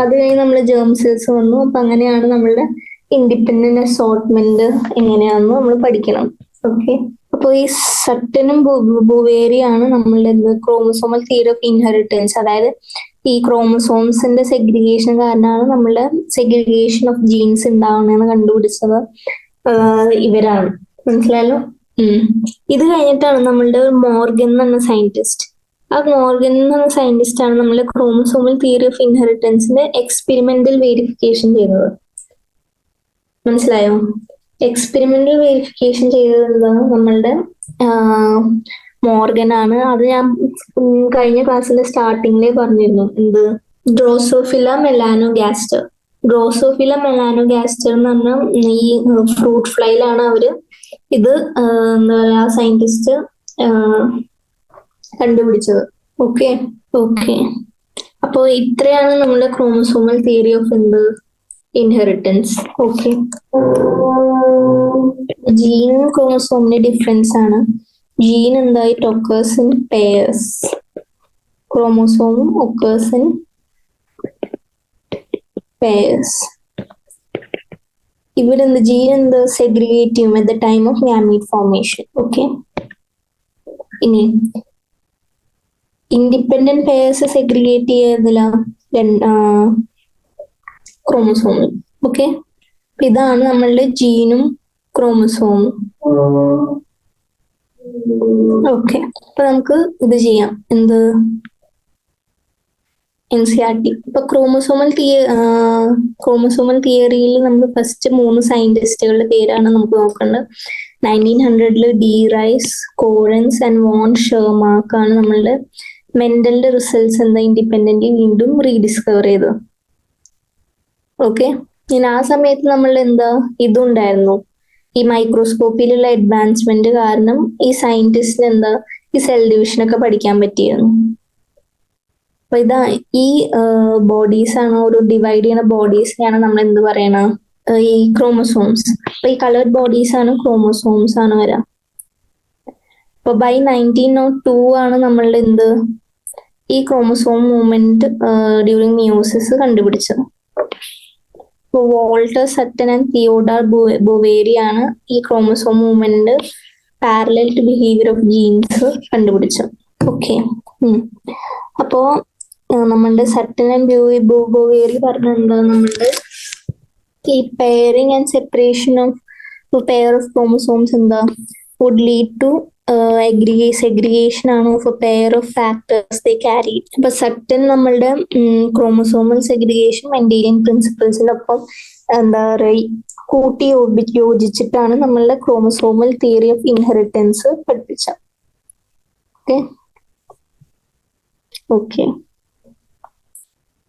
അത് കഴിഞ്ഞ് നമ്മൾ ജേം സെൽസ് വന്നു. അപ്പൊ അങ്ങനെയാണ് നമ്മളുടെ ഇൻഡിപെൻഡന്റ് അസോർട്ട്മെന്റ് എങ്ങനെയാണെന്ന് നമ്മൾ പഠിക്കണം. ഓക്കെ, അപ്പൊ ഈ സട്ടനും ബുവേരിയാണ് നമ്മളുടെ ക്രോമസോമൽ തിയറി ഓഫ് ഇൻഹെറിറ്റൻസ്. അതായത് ഈ ക്രോമസോംസിന്റെ സെഗ്രിഗേഷൻ കാരണമാണ് നമ്മളുടെ സെഗ്രിഗേഷൻ ഓഫ് ജീൻസ് ഉണ്ടാവണമെന്ന് കണ്ടുപിടിച്ചത് ഇവരാണ്. മനസ്സിലായല്ലോ? ഇത് കഴിഞ്ഞിട്ടാണ് നമ്മളുടെ മോർഗൻ എന്ന സയന്റിസ്റ്റ്, ആ മോർഗൻ എന്ന സയന്റിസ്റ്റ് ആണ് നമ്മളെ ക്രോമസോമൽ തിയറി ഓഫ് ഇൻഹെറിറ്റൻസിന്റെ എക്സ്പെരിമെന്റൽ വെരിഫിക്കേഷൻ ചെയ്തത്. മനസ്സിലായോ? എക്സ്പെരിമെന്റൽ വെരിഫിക്കേഷൻ ചെയ്തത് എന്താണ് നമ്മളുടെ മോർഗൻ ആണ്. അത് ഞാൻ കഴിഞ്ഞ ക്ലാസ്സിന്റെ സ്റ്റാർട്ടിങ്ങിലേ പറഞ്ഞിരുന്നു. എന്ത്? ഡ്രോസോഫില മെലാനോഗാസ്റ്റർ. ഡ്രോസോഫില മെലാനോഗാസ്റ്റർ എന്ന് പറഞ്ഞ ഈ ഫ്രൂട്ട് ഫ്ലൈയിലാണ് അവര് ഇത് എന്താ പറയാ സയന്റിസ്റ്റ് കണ്ടുപിടിച്ചത്. ഓക്കെ. ഓക്കെ. അപ്പോ ഇത്രയാണ് നമ്മുടെ ക്രോമസോമൽ തിയറി ഓഫ് എന്ത് ഇൻഹെറിറ്റൻസ്. ഓക്കെ. ജീൻ ക്രോമസോമിന്റെ ഡിഫറൻസ് ആണ്. ജീൻ എന്താ it occurs in pairs, chromosome occurs in pairs. ഇവിടെ എന്ത് ജീൻ എന്ത് സെഗ്രിഗേറ്റ് ചെയ്യും at the time of gamete formation. Okay. ഇനി ഇൻഡിപെൻഡന്റ് പെയർസ് സെഗ്രിഗേറ്റ് ചെയ്തതില ക്രോമസോമിൽ. ഓക്കെ. ഇതാണ് നമ്മളുടെ ജീനും ക്രോമസോമും. ഓക്കെ. അപ്പൊ നമുക്ക് ഇത് ചെയ്യാം, എന്ത് NCERT. ഇപ്പൊ ക്രോമസോമൽ തിയറിയിൽ നമ്മൾ ഫസ്റ്റ് 3 സയന്റിസ്റ്റുകളുടെ പേരാണ് നമുക്ക് നോക്കേണ്ടത്. 1900 de Vries, Correns and von Tschermak ആണ് നമ്മളുടെ മെന്റലിന്റെ റിസൾട്ട്സ് എന്താ ഇൻഡിപെൻഡന്റ്ലി വീണ്ടും റീഡിസ്കവർ ചെയ്തത്. ഓക്കെ. ഇനി ആ സമയത്ത് നമ്മൾ എന്താ ഇതുണ്ടായിരുന്നു, ഈ മൈക്രോസ്കോപ്പിയിലുള്ള അഡ്വാൻസ്മെന്റ് കാരണം ഈ സയന്റിസ്റ്റിന് എന്താ ഈ സെൽ ഡിവിഷൻ ഒക്കെ പഠിക്കാൻ പറ്റിയിരുന്നു. അപ്പൊ ഇതാ ഈ ബോഡീസ് ആണ്, ഒരു ഡിവൈഡ് ചെയ്യുന്ന ബോഡീസിനെയാണ് നമ്മൾ എന്ത് പറയണ ഈ ക്രോമസോംസ്. അപ്പൊ ഈ കളേർഡ് ബോഡീസ് ആണ് ക്രോമസോംസ് ആണ് വരാ. അപ്പൊ ബൈ 1902 ആണ് നമ്മളുടെ എന്ത് ഈ ക്രോമസോം മൂവ്മെന്റ് ഡ്യൂറിങ് മിയോസിസ് കണ്ടുപിടിച്ചത്. Walter Sutton and Theodor Boveri ആണ് ഈ chromosome movement parallel to behaviour of genes കണ്ടുപിടിച്ചത്. ഓക്കെ. അപ്പോ നമ്മളുടെ സട്ടൻ ആൻഡ് ബൊവേരി പറഞ്ഞ എന്താ, നമ്മളുടെ ഈ pairing and separation of pair of chromosomes എന്താ വുഡ് ലീഡ് ടു segregation ആണ് of a pair of factors they carry. അപ്പൊ സട്ടൻ നമ്മളുടെ ക്രോമസോമൽ സെഗ്രിഗേഷൻ മെന്റേലിയൻ പ്രിൻസിപ്പിൾസിന്റെ ഒപ്പം എന്താ പറയുക കൂട്ടി യോജിച്ചിട്ടാണ് നമ്മളുടെ ക്രോമസോമൽ തിയറി ഓഫ് ഇൻഹെറിറ്റൻസ് പഠിപ്പിച്ചത്. ഓക്കെ. ഓക്കെ.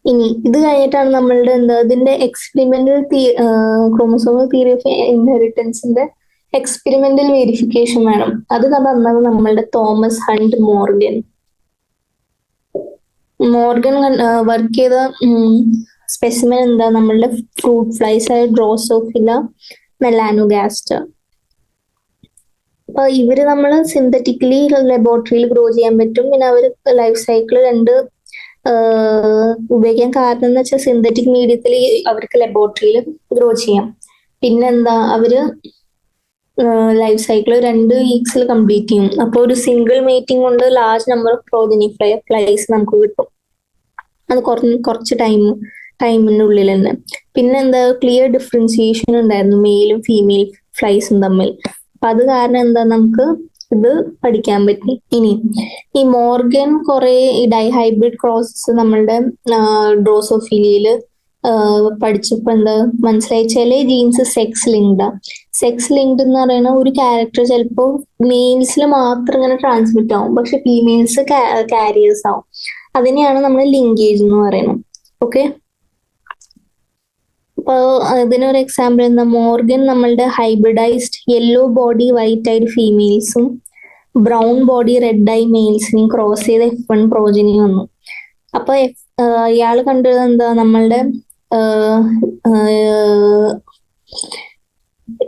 ഇനി ഇത് കഴിഞ്ഞിട്ടാണ് നമ്മളുടെ എന്താ ഇതിന്റെ എക്സ്പെരിമെന്റൽ ക്രോമസോമൽ തിയറി ഓഫ് ഇൻഹെറിറ്റൻസിന്റെ എക്സ്പെരിമെന്റൽ വെരിഫിക്കേഷൻ വേണം. അത് തന്നത് നമ്മളുടെ തോമസ് ഹണ്ട് മോർഗൻ വർക്ക് ചെയ്ത സ്പെസിമെൻ എന്താ നമ്മളുടെ ഫ്രൂട്ട് ഫ്ലൈസ് ആയ ഡ്രോസോഫില മെലാനോഗാസ്റ്റർ. അപ്പൊ ഇവര് നമ്മള് സിന്തറ്റിക്കലി ലബോറട്ടറിയിൽ ഗ്രോ ചെയ്യാൻ പറ്റും. പിന്നെ അവര് ലൈഫ് സൈക്കിൾ ഉപയോഗിക്കാൻ കാരണം എന്ന് വെച്ചാൽ സിന്തറ്റിക് മീഡിയത്തിൽ അവർക്ക് ലബോറട്ടറിയിൽ ഗ്രോ ചെയ്യാം. പിന്നെന്താ അവര് ലൈഫ് സൈക്കിൾ 2 വീക്സിൽ കംപ്ലീറ്റ് ചെയ്യും. അപ്പൊ ഒരു സിംഗിൾ മീറ്റിംഗ് കൊണ്ട് large number of progeny flies നമുക്ക് കിട്ടും. അത് കുറച്ച് ടൈമിന്റെ ഉള്ളിൽ തന്നെ. പിന്നെന്താ ക്ലിയർ ഡിഫറൻസിയേഷൻ ഉണ്ടായിരുന്നു മെയിലും ഫീമെയിൽ ഫ്ലൈസും തമ്മിൽ. അപ്പൊ അത് കാരണം എന്താ നമുക്ക് ഇത് പഠിക്കാൻ പറ്റി. ഇനി ഈ മോർഗൻ കുറെ ഈ ഡൈഹൈബ്രിഡ് ക്രോസസ് നമ്മളുടെ ഡ്രോസോഫിലിയില് പഠിച്ചപ്പോ എന്താ മനസ്സിലായി, ചില ജീൻസ് സെക്സ് ലിങ്ക്ഡാ. സെക്സ് ലിങ്ക്ഡ് എന്ന് പറയുന്ന ഒരു ക്യാരക്ടർ ചിലപ്പോ മെയിൽസിൽ മാത്രം ഇങ്ങനെ ട്രാൻസ്മിറ്റ് ആവും, പക്ഷെ ഫീമെയിൽസ് കാരിയേഴ്സ് ആവും. അതിനെയാണ് നമ്മൾ ലിങ്കേജ് എന്ന് പറയുന്നത്. ഓക്കെ. അപ്പൊ ഇതിനൊരു എക്സാമ്പിൾ എന്താ, മോർഗൻ നമ്മളുടെ hybridised yellow body white eyed ഫീമെയിൽസും ബ്രൗൺ ബോഡി റെഡ് ഐ മെയിൽസിനെയും ക്രോസ് ചെയ്ത F1 പ്രോജനി വന്നു. അപ്പൊ ഇയാള് കണ്ടത് എന്താ, നമ്മളുടെ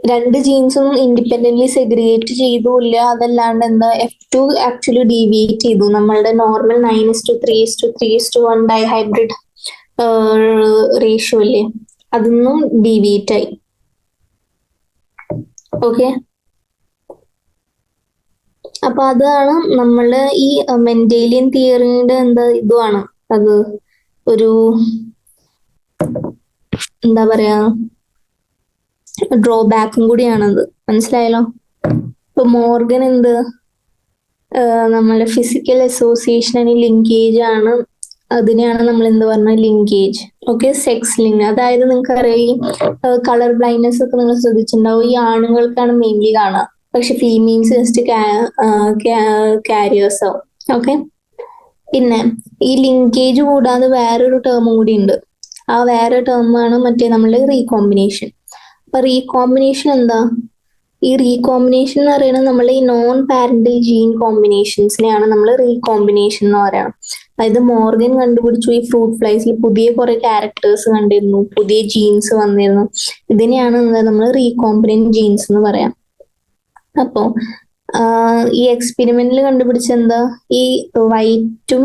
2 ജീൻസും ഇൻഡിപെൻഡന്റ്ലി സെഗ്രിഗേറ്റ് ചെയ്തുമില്ല. അതല്ലാണ്ട് എന്താ F2 ആക്ച്വലി ഡീവിയേറ്റ് ചെയ്തു. നമ്മളുടെ നോർമൽ 9:3:3:1 ഡൈഹൈബ്രിഡ് റേഷ്യോ ഇല്ലേ, അതൊന്നും ഡീവിയേറ്റ് ആയി. ഓക്കെ. അപ്പൊ അതാണ് നമ്മള് ഈ മെന്റേലിയൻ തിയറിയുടെ എന്താ ഇതുമാണ്, അത് ഒരു എന്താ പറയാ ഡ്രോബാക്കും കൂടിയാണത്. മനസ്സിലായല്ലോ. ഇപ്പൊ മോർഗൻ എന്ത് നമ്മളുടെ ഫിസിക്കൽ അസോസിയേഷൻ ആൻഡ് ലിങ്കേജ് ആണ്. അതിനെയാണ് നമ്മൾ എന്ത് പറഞ്ഞ ലിങ്കേജ്. ഓക്കെ. സെക്സ് ലിങ്ക്, അതായത് നിങ്ങൾക്ക് അറിയാം കളർ ബ്ലൈൻഡ്നെസ് ഒക്കെ നിങ്ങൾ ശ്രദ്ധിച്ചിട്ടുണ്ടാവും. ഈ ആണുങ്ങൾക്കാണ് മെയിൻലി കാണുക, പക്ഷെ ഫീമെയിൽസ് ജസ്റ്റ് കാരിയേഴ്സ് ആവും. ഓക്കെ. പിന്നെ ഈ ലിങ്കേജ് കൂടാതെ വേറൊരു ടേമും കൂടി ഉണ്ട്, ആ വേറെ ടേമാണ് മറ്റേ നമ്മളുടെ റീകോമ്പിനേഷൻ. അപ്പൊ റീകോമ്പിനേഷൻ എന്താ? ഈ റീകോമ്പിനേഷൻ എന്ന് പറയുന്നത് നമ്മൾ ഈ നോൺ പാരന്റൽ ജീൻ കോമ്പിനേഷൻസിനെയാണ് നമ്മൾ റീകോമ്പിനേഷൻ എന്ന് പറയുന്നത്. അതായത് മോർഗൻ കണ്ടുപിടിച്ചു ഈ ഫ്രൂട്ട് ഫ്ലൈസിൽ പുതിയ കുറെ ക്യാരക്ടേഴ്സ് കണ്ടിരുന്നു, പുതിയ ജീൻസ് വന്നിരുന്നു. ഇതിനെയാണ് നമ്മൾ റീകോമ്പിനന്റ് ജീൻസ് എന്ന് പറയാം. അപ്പോ ഈ എക്സ്പെരിമെന്റിൽ കണ്ടുപിടിച്ച എന്താ, ഈ വൈറ്റും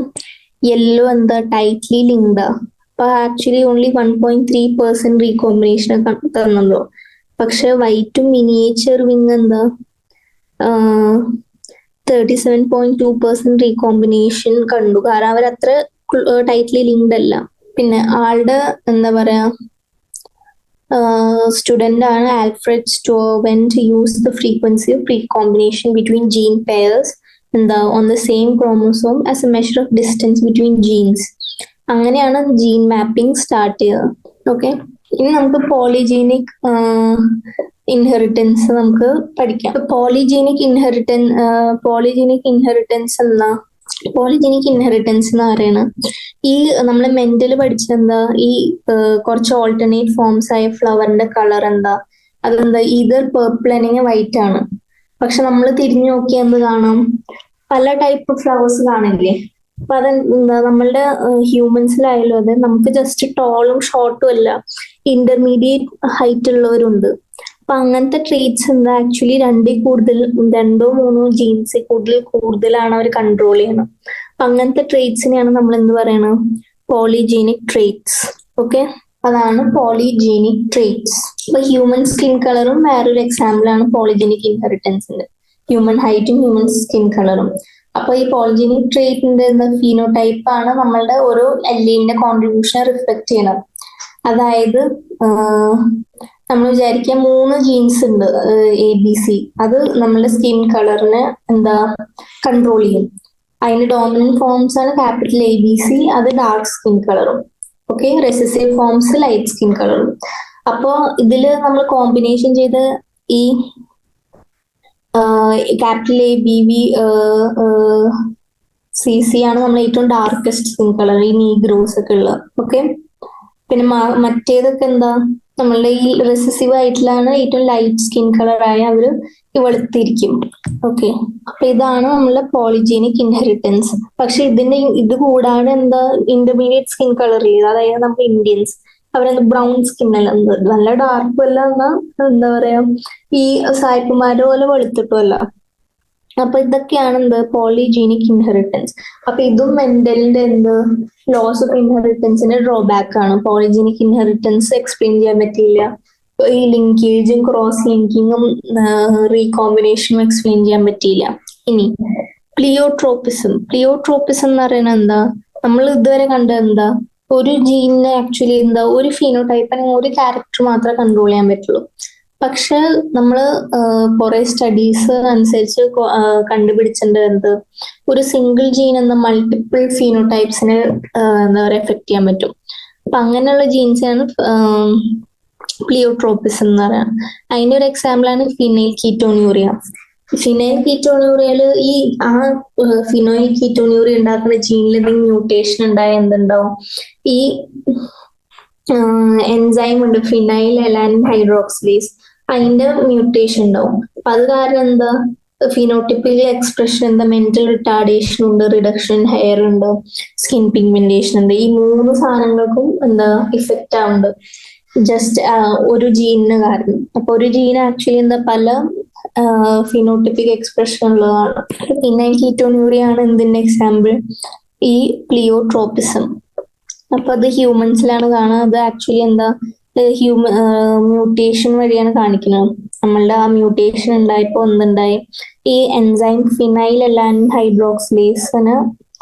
യെല്ലോ എന്താ ടൈറ്റ്ലി ലിങ്ക്ഡ്. അപ്പൊ ആക്ച്വലി ഓൺലി 1.3% റീകോമ്പിനേഷൻ തന്നുള്ളൂ. പക്ഷെ വൈറ്റും മിനിയേച്ചർ വിങ് എന്താ 37.2% റീകോമ്പിനേഷൻ കണ്ടു. കാരണം അവരത്ര ടൈറ്റ്ലി ലിങ്ക്ഡ് അല്ല. പിന്നെ ആളുടെ എന്താ പറയാ സ്റ്റുഡന്റ് ആണ് Alfred Sturtevant use the frequency of recombination between gene pairs എന്താ on the same chromosome as a measure of distance between genes. അങ്ങനെയാണ് ജീൻ മാപ്പിംഗ് സ്റ്റാർട്ട് ചെയ്തത്. ഓക്കെ, ഇനി നമുക്ക് പോളിജീനിക് ഇൻഹെറിറ്റൻസ് നമുക്ക് പഠിക്കാം. പോളിജീനിക് ഇൻഹെറിറ്റൻസ് എന്ന് പറയുന്നത് ഈ നമ്മൾ മെന്റൽ പഠിച്ചെന്താ, ഈ കുറച്ച് ഓൾട്ടർനേറ്റ് ഫോംസ് ആയ ഫ്ലവറിന്റെ കളർ എന്താ, അതെന്താ ഈതർ പേർപ്പിൾ അല്ലെങ്കിൽ വൈറ്റ് ആണ്. പക്ഷെ നമ്മൾ തിരിഞ്ഞു നോക്കിയാൽ എന്ത് കാണാം, പല ടൈപ്പ് ഫ്ലവേഴ്സ് കാണില്ലേ. അപ്പൊ അതെന്താ നമ്മളുടെ ഹ്യൂമൻസിലായാലും അതെ, നമുക്ക് ജസ്റ്റ് ടോളും ഷോർട്ടും അല്ല, ഇന്റർമീഡിയറ്റ് ഹൈറ്റ് ഉള്ളവരുണ്ട്. അപ്പൊ അങ്ങനത്തെ ട്രേറ്റ്സ് എന്താ ആക്ച്വലി രണ്ടോ മൂന്നോ ജീൻസ് കൂടുതലാണ് അവർ കൺട്രോൾ ചെയ്യണം. അപ്പൊ അങ്ങനത്തെ ട്രേറ്റ്സിനെയാണ് നമ്മൾ എന്ത് പറയണം, പോളിജീനിക് ട്രേറ്റ്സ്. ഓക്കെ, അതാണ് പോളിജീനിക് ട്രേറ്റ്സ്. അപ്പൊ ഹ്യൂമൻ സ്കിൻ കളറും വേറൊരു എക്സാമ്പിൾ ആണ് പോളിജീനിക് ഇൻഹെറിറ്റൻസിന്റെ. ഹ്യൂമൻ ഹൈറ്റും ഹ്യൂമൻ സ്കിൻ കളറും. അപ്പൊ ഈ പോളിജീനിക് ട്രേറ്റിന്റെ ഫീനോടൈപ്പ് ആണ് നമ്മളുടെ ഓരോ എല്ലീന്റെ കോൺട്രിബ്യൂഷൻ റിഫ്ലക്ട് ചെയ്യണം. അതായത് നമ്മൾ വിചാരിക്കുക 3 ജീൻസ് ഉണ്ട് ABC, അത് നമ്മളുടെ സ്കിൻ കളറിനെ എന്താ കൺട്രോൾ ചെയ്യും. അതിന്റെ ഡോമിനന്റ് ഫോംസ് ആണ് ക്യാപിറ്റൽ ABC, അത് ഡാർക്ക് സ്കിൻ കളറും. Okay, recessive forms light skin കളറും. അപ്പോ ഇതില് നമ്മൾ കോമ്പിനേഷൻ ചെയ്ത് ഈ ക്യാപിറ്റൽ ABV CC ആണ് നമ്മൾ ഏറ്റവും ഡാർക്കസ്റ്റ് സ്കിൻ കളർ, ഈ നീഗ്രോസ് ഒക്കെ ഉള്ള. ഓക്കെ, പിന്നെ മറ്റേതൊക്കെ എന്താ നമ്മളുടെ ഈ റെസസീവ് ആയിട്ടുള്ളതാണ് ഏറ്റവും ലൈറ്റ് സ്കിൻ കളർ ആയ അവര് വെളുത്തിരിക്കും. ഓക്കെ, അപ്പൊ ഇതാണ് നമ്മളുടെ പോളിജീനിക് ഇൻഹെറിറ്റൻസ്. പക്ഷെ ഇത് കൂടാതെ എന്താ ഇന്റർമീഡിയറ്റ് സ്കിൻ കളർ ചെയ്ത്, അതായത് നമ്മുടെ ഇന്ത്യൻസ് അവരെന്താ ബ്രൗൺ സ്കിൻ അല്ല, നല്ല ഡാർക്കും അല്ല, എന്താ പറയാ ഈ സായിപ്പുമാരെ പോലെ വെളുത്തിട്ടും അല്ല. അപ്പൊ ഇതൊക്കെയാണ് പോളിജീനിക് ഇൻഹെറിറ്റൻസ്. അപ്പൊ ഇതും മെന്റലിന്റെ ലോസ് ഓഫ് ഇൻഹെറിറ്റൻസിന്റെ ഡ്രോബാക്ക് ആണ്. പോളിജീനിക് ഇൻഹെറിറ്റൻസ് എക്സ്പ്ലെയിൻ ചെയ്യാൻ പറ്റില്ല, ഈ ലിങ്കേജും ക്രോസ് ലിങ്കിങ്ങും റീകോമ്പിനേഷനും എക്സ്പ്ലെയിൻ ചെയ്യാൻ പറ്റിയില്ല. ഇനി പ്ലിയോട്രോപ്പിസം എന്ന് പറയുന്നത് എന്താ, നമ്മൾ ഇതുവരെ കണ്ടത് എന്താ, ഒരു ജീനിനെ ആക്ച്വലി ഒരു ഫീനോടൈപ്പ് അല്ലെങ്കിൽ ഒരു ക്യാരക്ടർ മാത്രമേ കൺട്രോൾ ചെയ്യാൻ പറ്റുള്ളൂ. പക്ഷെ നമ്മള് കുറെ സ്റ്റഡീസ് അനുസരിച്ച് കണ്ടുപിടിച്ചിട്ടുണ്ട് ഒരു സിംഗിൾ ജീൻ എന്ന മൾട്ടിപ്പിൾ ഫീനോടൈപ്സിനെ എന്താ പറയുക എഫക്ട് ചെയ്യാൻ പറ്റും. അപ്പൊ അങ്ങനെയുള്ള ജീൻസാണ് പ്ലിയോട്രോപ്പിസം എന്ന് പറയുന്നത്. അതിന്റെ ഒരു എക്സാമ്പിൾ ആണ് ഫിനൈൽ കീറ്റോണ്യൂറിയ. ഫിനൈൽ കീറ്റോണ്യൂറിയയില് ഈ ഫിനോയിൽ കീറ്റോണ്യൂറിയ ഉണ്ടാക്കുന്ന ജീനിൽ എന്തെങ്കിലും മ്യൂട്ടേഷൻ ഉണ്ടായ എന്തുണ്ടാവും, ഈ എൻസൈം ഉണ്ട് ഫിനൈൽ അലാനിൻ ഹൈഡ്രോക്സിലേസ്, അതിന്റെ മ്യൂട്ടേഷൻ ഉണ്ടാവും. അപ്പൊ അത് കാരണം എന്താ ഫിനോട്ടിപ്പിക്കൽ എക്സ്പ്രഷൻ മെന്റൽ റിട്ടാർഡേഷൻ ഉണ്ട്, റിഡക്ഷൻ ഹെയർ ഉണ്ട്, സ്കിൻ പിഗ്മെന്റേഷൻ ഉണ്ട്. ഈ 3 സാധനങ്ങൾക്കും ഇഫക്റ്റ് ആവുന്നുണ്ട് ജസ്റ്റ് ഒരു ജീനിന് കാരണം. അപ്പൊ ഒരു ജീൻ ആക്ച്വലി പല ഫിനോട്ടിപ്പിക് എക്സ്പ്രഷൻ ഉള്ളതാണ്. പിന്നെ കീറ്റോണ്യൂറിയ ആണ് എന്തിന്റെ എക്സാമ്പിൾ, ഈ പ്ലിയോട്രോപ്പിസം. അപ്പൊ അത് ഹ്യൂമൻസിലാണ് കാണുക. അത് ആക്ച്വലി മ്യൂട്ടേഷൻ വഴിയാണ് കാണിക്കുന്നത്. നമ്മളുടെ ആ മ്യൂട്ടേഷൻ ഉണ്ടായപ്പോ എന്തുണ്ടായി, ഈ എൻസൈം ഫിനൈൽ അലാനിൻ ഹൈഡ്രോക്സിലേസിന്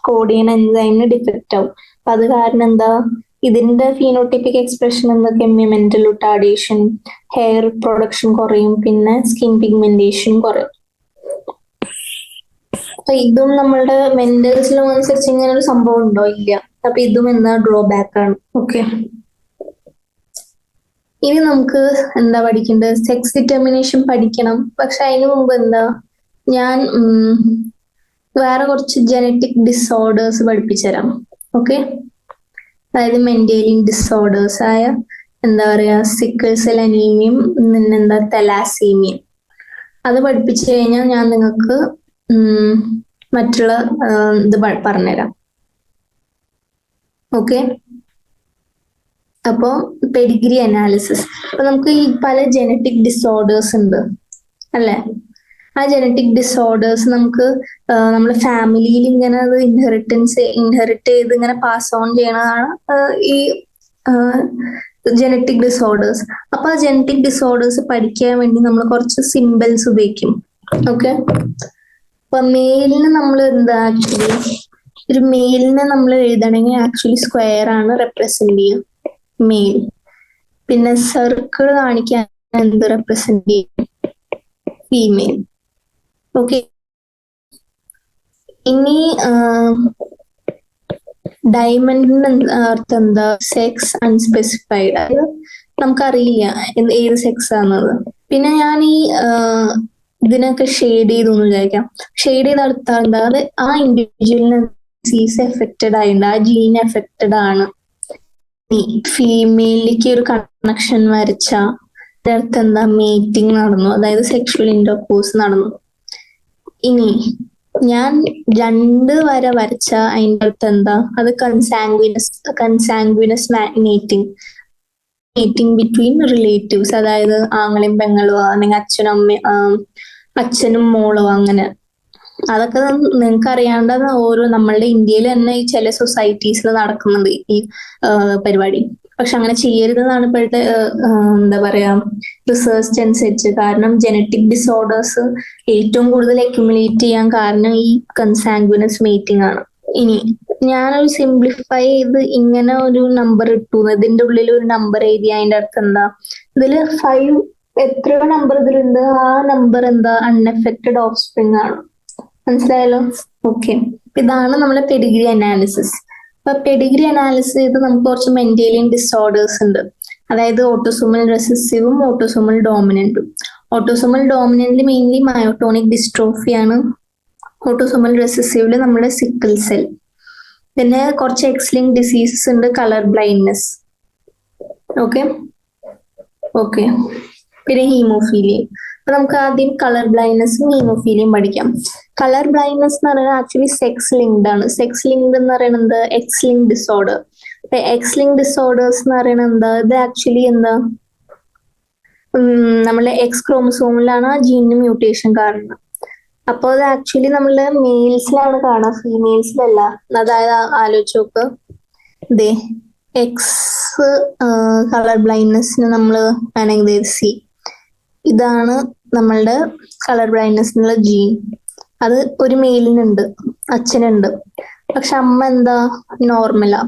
കോഡ് ചെയ്യുന്ന എൻസൈമിന് ഡിഫക്റ്റ് ആവും. അപ്പൊ അത് കാരണം ഇതിന്റെ phenotypic expression mental retardation, hair production കുറയും, പിന്നെ സ്കിൻ പിഗ്മെന്റേഷൻ കുറയും. അപ്പൊ ഇതും നമ്മളുടെ മെന്റൽസ് ലോ അനുസരിച്ച് ഇങ്ങനെ ഒരു സംഭവം ഉണ്ടോ, ഇല്ല. അപ്പൊ ഇതും ഡ്രോബാക്ക് ആണ്. ഓക്കെ, ഇനി നമുക്ക് പഠിക്കേണ്ടത്, സെക്സ് ഡിറ്റർമിനേഷൻ പഠിക്കണം. പക്ഷെ അതിനു മുമ്പ് ഞാൻ വേറെ കുറച്ച് ജനറ്റിക് ഡിസോർഡേഴ്സ് പഠിപ്പിച്ചുതരാം. ഓക്കെ, അതായത് മെന്റേലിയൻ ഡിസോർഡേഴ്സ് ആയ എന്താ പറയാ സിക്കിൾ സെൽ അനീമിയം, പിന്നെന്താ തെലാസീമിയം. അത് പഠിപ്പിച്ചു കഴിഞ്ഞാൽ ഞാൻ നിങ്ങൾക്ക് മറ്റുള്ള ഇത് പറഞ്ഞുതരാം. ഓക്കെ, അപ്പോ പെഡിഗ്രി അനാലിസിസ്. അപ്പൊ നമുക്ക് ഈ പല ജനറ്റിക് ഡിസോർഡേഴ്സ് ഉണ്ട് അല്ലെ? ആ ജനറ്റിക് ഡിസോർഡേഴ്സ് നമുക്ക് നമ്മുടെ ഫാമിലിയിൽ ഇങ്ങനെ അത് ഇൻഹെറിറ്റ് ചെയ്ത് ഇങ്ങനെ പാസ് ഓൺ ചെയ്യണതാണ് ഈ ജനറ്റിക് ഡിസോർഡേഴ്സ്. അപ്പൊ ആ ജനറ്റിക് ഡിസോർഡേഴ്സ് പഠിക്കാൻ വേണ്ടി നമ്മൾ കുറച്ച് സിമ്പിൾസ് ഉപയോഗിക്കും. ഓക്കെ, അപ്പൊ മെയിലിന് നമ്മൾ എന്താ ആക്ച്വലി ഒരു മെയിലിനെ നമ്മൾ എഴുതണമെങ്കിൽ ആക്ച്വലി സ്ക്വയർ ആണ് റെപ്രസെന്റ് ചെയ്യുക, മെയിൽ. പിന്നെ സർക്കിൾ കാണിക്കാൻ എന്ത് റെപ്രസെന്റ് ചെയ്യും? ഫീമെയിൽ. ഓക്കെ, ഇനി ഡയമണ്ടിന്റെ അർത്ഥം എന്താ? സെക്സ് അൺസ്പെസിഫൈഡ്, അതായത് നമുക്കറിയില്ല ഏത് സെക്സ് ആണെന്നത്. പിന്നെ ഞാൻ ഈ ഇതിനൊക്കെ ഷെയ്ഡ് ചെയ്തു എന്ന് വിചാരിക്കാം. ഷെയ്ഡ് ചെയ്ത അർത്ഥം എന്താ? അത് ആ ഇൻഡിവിജ്വലിന് ഡിസീസ് എഫക്റ്റഡ് ആയിട്ടുണ്ട്, ആ ജീൻ എഫക്റ്റഡ് ആണ്. ഫീമെയിലേക്ക് ഒരു കണക്ഷൻ വരച്ച അർത്ഥം എന്താ? മീറ്റിംഗ് നടന്നു, അതായത് സെക്ഷുവൽ ഇന്റർകോഴ്സ് നടന്നു. ഇനി ഞാൻ 2 വര വരച്ച അതിന്റെ അർത്ഥം എന്താ? അത് കൺസാങ്വിനസ് മീറ്റിംഗ് ബിറ്റ്വീൻ റിലേറ്റീവ്സ്, അതായത് ആങ്ങളെയും പെങ്ങളോ അല്ലെങ്കിൽ അച്ഛനും മോളോ അങ്ങനെ. അതൊക്കെ നിങ്ങൾക്ക് അറിയാണ്ട് ഓരോ നമ്മളുടെ ഇന്ത്യയിൽ തന്നെ ഈ ചില സൊസൈറ്റീസിൽ നടക്കുന്നുണ്ട് ഈ പരിപാടി. പക്ഷെ അങ്ങനെ ചെയ്യരുതെന്നാണ് ഇപ്പോഴത്തെ എന്താ പറയാ റിസർച്ച് അനുസരിച്ച്. കാരണം ജനറ്റിക് ഡിസോർഡേഴ്സ് ഏറ്റവും കൂടുതൽ അക്യുമുലേറ്റ് ചെയ്യാൻ കാരണം ഈ കൺസാങ്വിനസ് മീറ്റിംഗ് ആണ്. ഇനി ഞാനൊരു സിംപ്ലിഫൈ ചെയ്ത് ഇങ്ങനെ ഒരു നമ്പർ ഇട്ടു, ഇതിന്റെ ഉള്ളിൽ ഒരു നമ്പർ എഴുതി. അതിന്റെ അർത്ഥം എന്താ? ഇതില് 5 എത്രയോ നമ്പർ ഇതിലുണ്ട്, ആ നമ്പർ എന്താ? അൺഎഫക്റ്റഡ് ഓഫ് സ്പ്രിങ് ആണ്. മനസ്സിലായല്ലോ? ഓക്കെ, ഇതാണ് നമ്മളെ പെഡിഗ്രി അനാലിസിസ്. അപ്പൊ പെഡിഗ്രി അനാലിസിസ് ചെയ്ത് നമുക്ക് കുറച്ച് മെന്റേലിയൻ ഡിസോർഡേഴ്സ് ഉണ്ട്, അതായത് ഓട്ടോസോമൽ റെസസീവും ഓട്ടോസോമൽ ഡോമിനന്റും. ഓട്ടോസോമൽ ഡോമിനന്റിൽ മെയിൻലി മയോട്ടോണിക് ഡിസ്ട്രോഫി ആണ്. ഓട്ടോസോമൽ റെസസീവില് നമ്മുടെ സിക്കിൾ സെൽ. പിന്നെ കുറച്ച് എക്സ്-ലിങ്ക് ഡിസീസസ് ഉണ്ട്, കളർ ബ്ലൈൻഡ്നെസ്. ഓക്കെ ഓക്കെ, പിന്നെ ഹീമോഫീലിയ. അപ്പൊ നമുക്ക് ആദ്യം കളർ ബ്ലൈൻഡ്നെസ്സും ഹീമോഫീലിയും പഠിക്കാം. കളർ ബ്ലൈൻഡ്നെസ് എന്ന് പറയുന്നത് ആക്ച്വലി സെക്സ് ലിങ്ക്ഡ് ആണ്. സെക്സ് ലിങ്ക്ഡ് എന്ന് പറയുന്നത് X link disorder. X link disorders എന്ന് പറയുന്നത് എന്താ? ഇത് ആക്ച്വലി എന്താ? നമ്മളെ എക്സ് ക്രോമസോമിലാണ് ആ ജീനിന് മ്യൂട്ടേഷൻ കാരണം. അപ്പോൾ അത് ആക്ച്വലി നമ്മള് മെയിൽസിലാണ് കാണുക, ഫീമെയിൽസിലല്ല. അതായത് ആലോചിച്ച് നോക്ക്, ഇതേ എക്സ് കളർ ബ്ലൈൻഡ്നെസ്സിന് നമ്മള് വേണമെങ്കിൽ സി, ഇതാണ് നമ്മളുടെ കളർ ബ്ലൈൻഡ്നെസ്സിനുള്ള ജീൻ. അത് ഒരു മെയിലിനുണ്ട്, അച്ഛനുണ്ട്. പക്ഷെ അമ്മ എന്താ? നോർമലാ.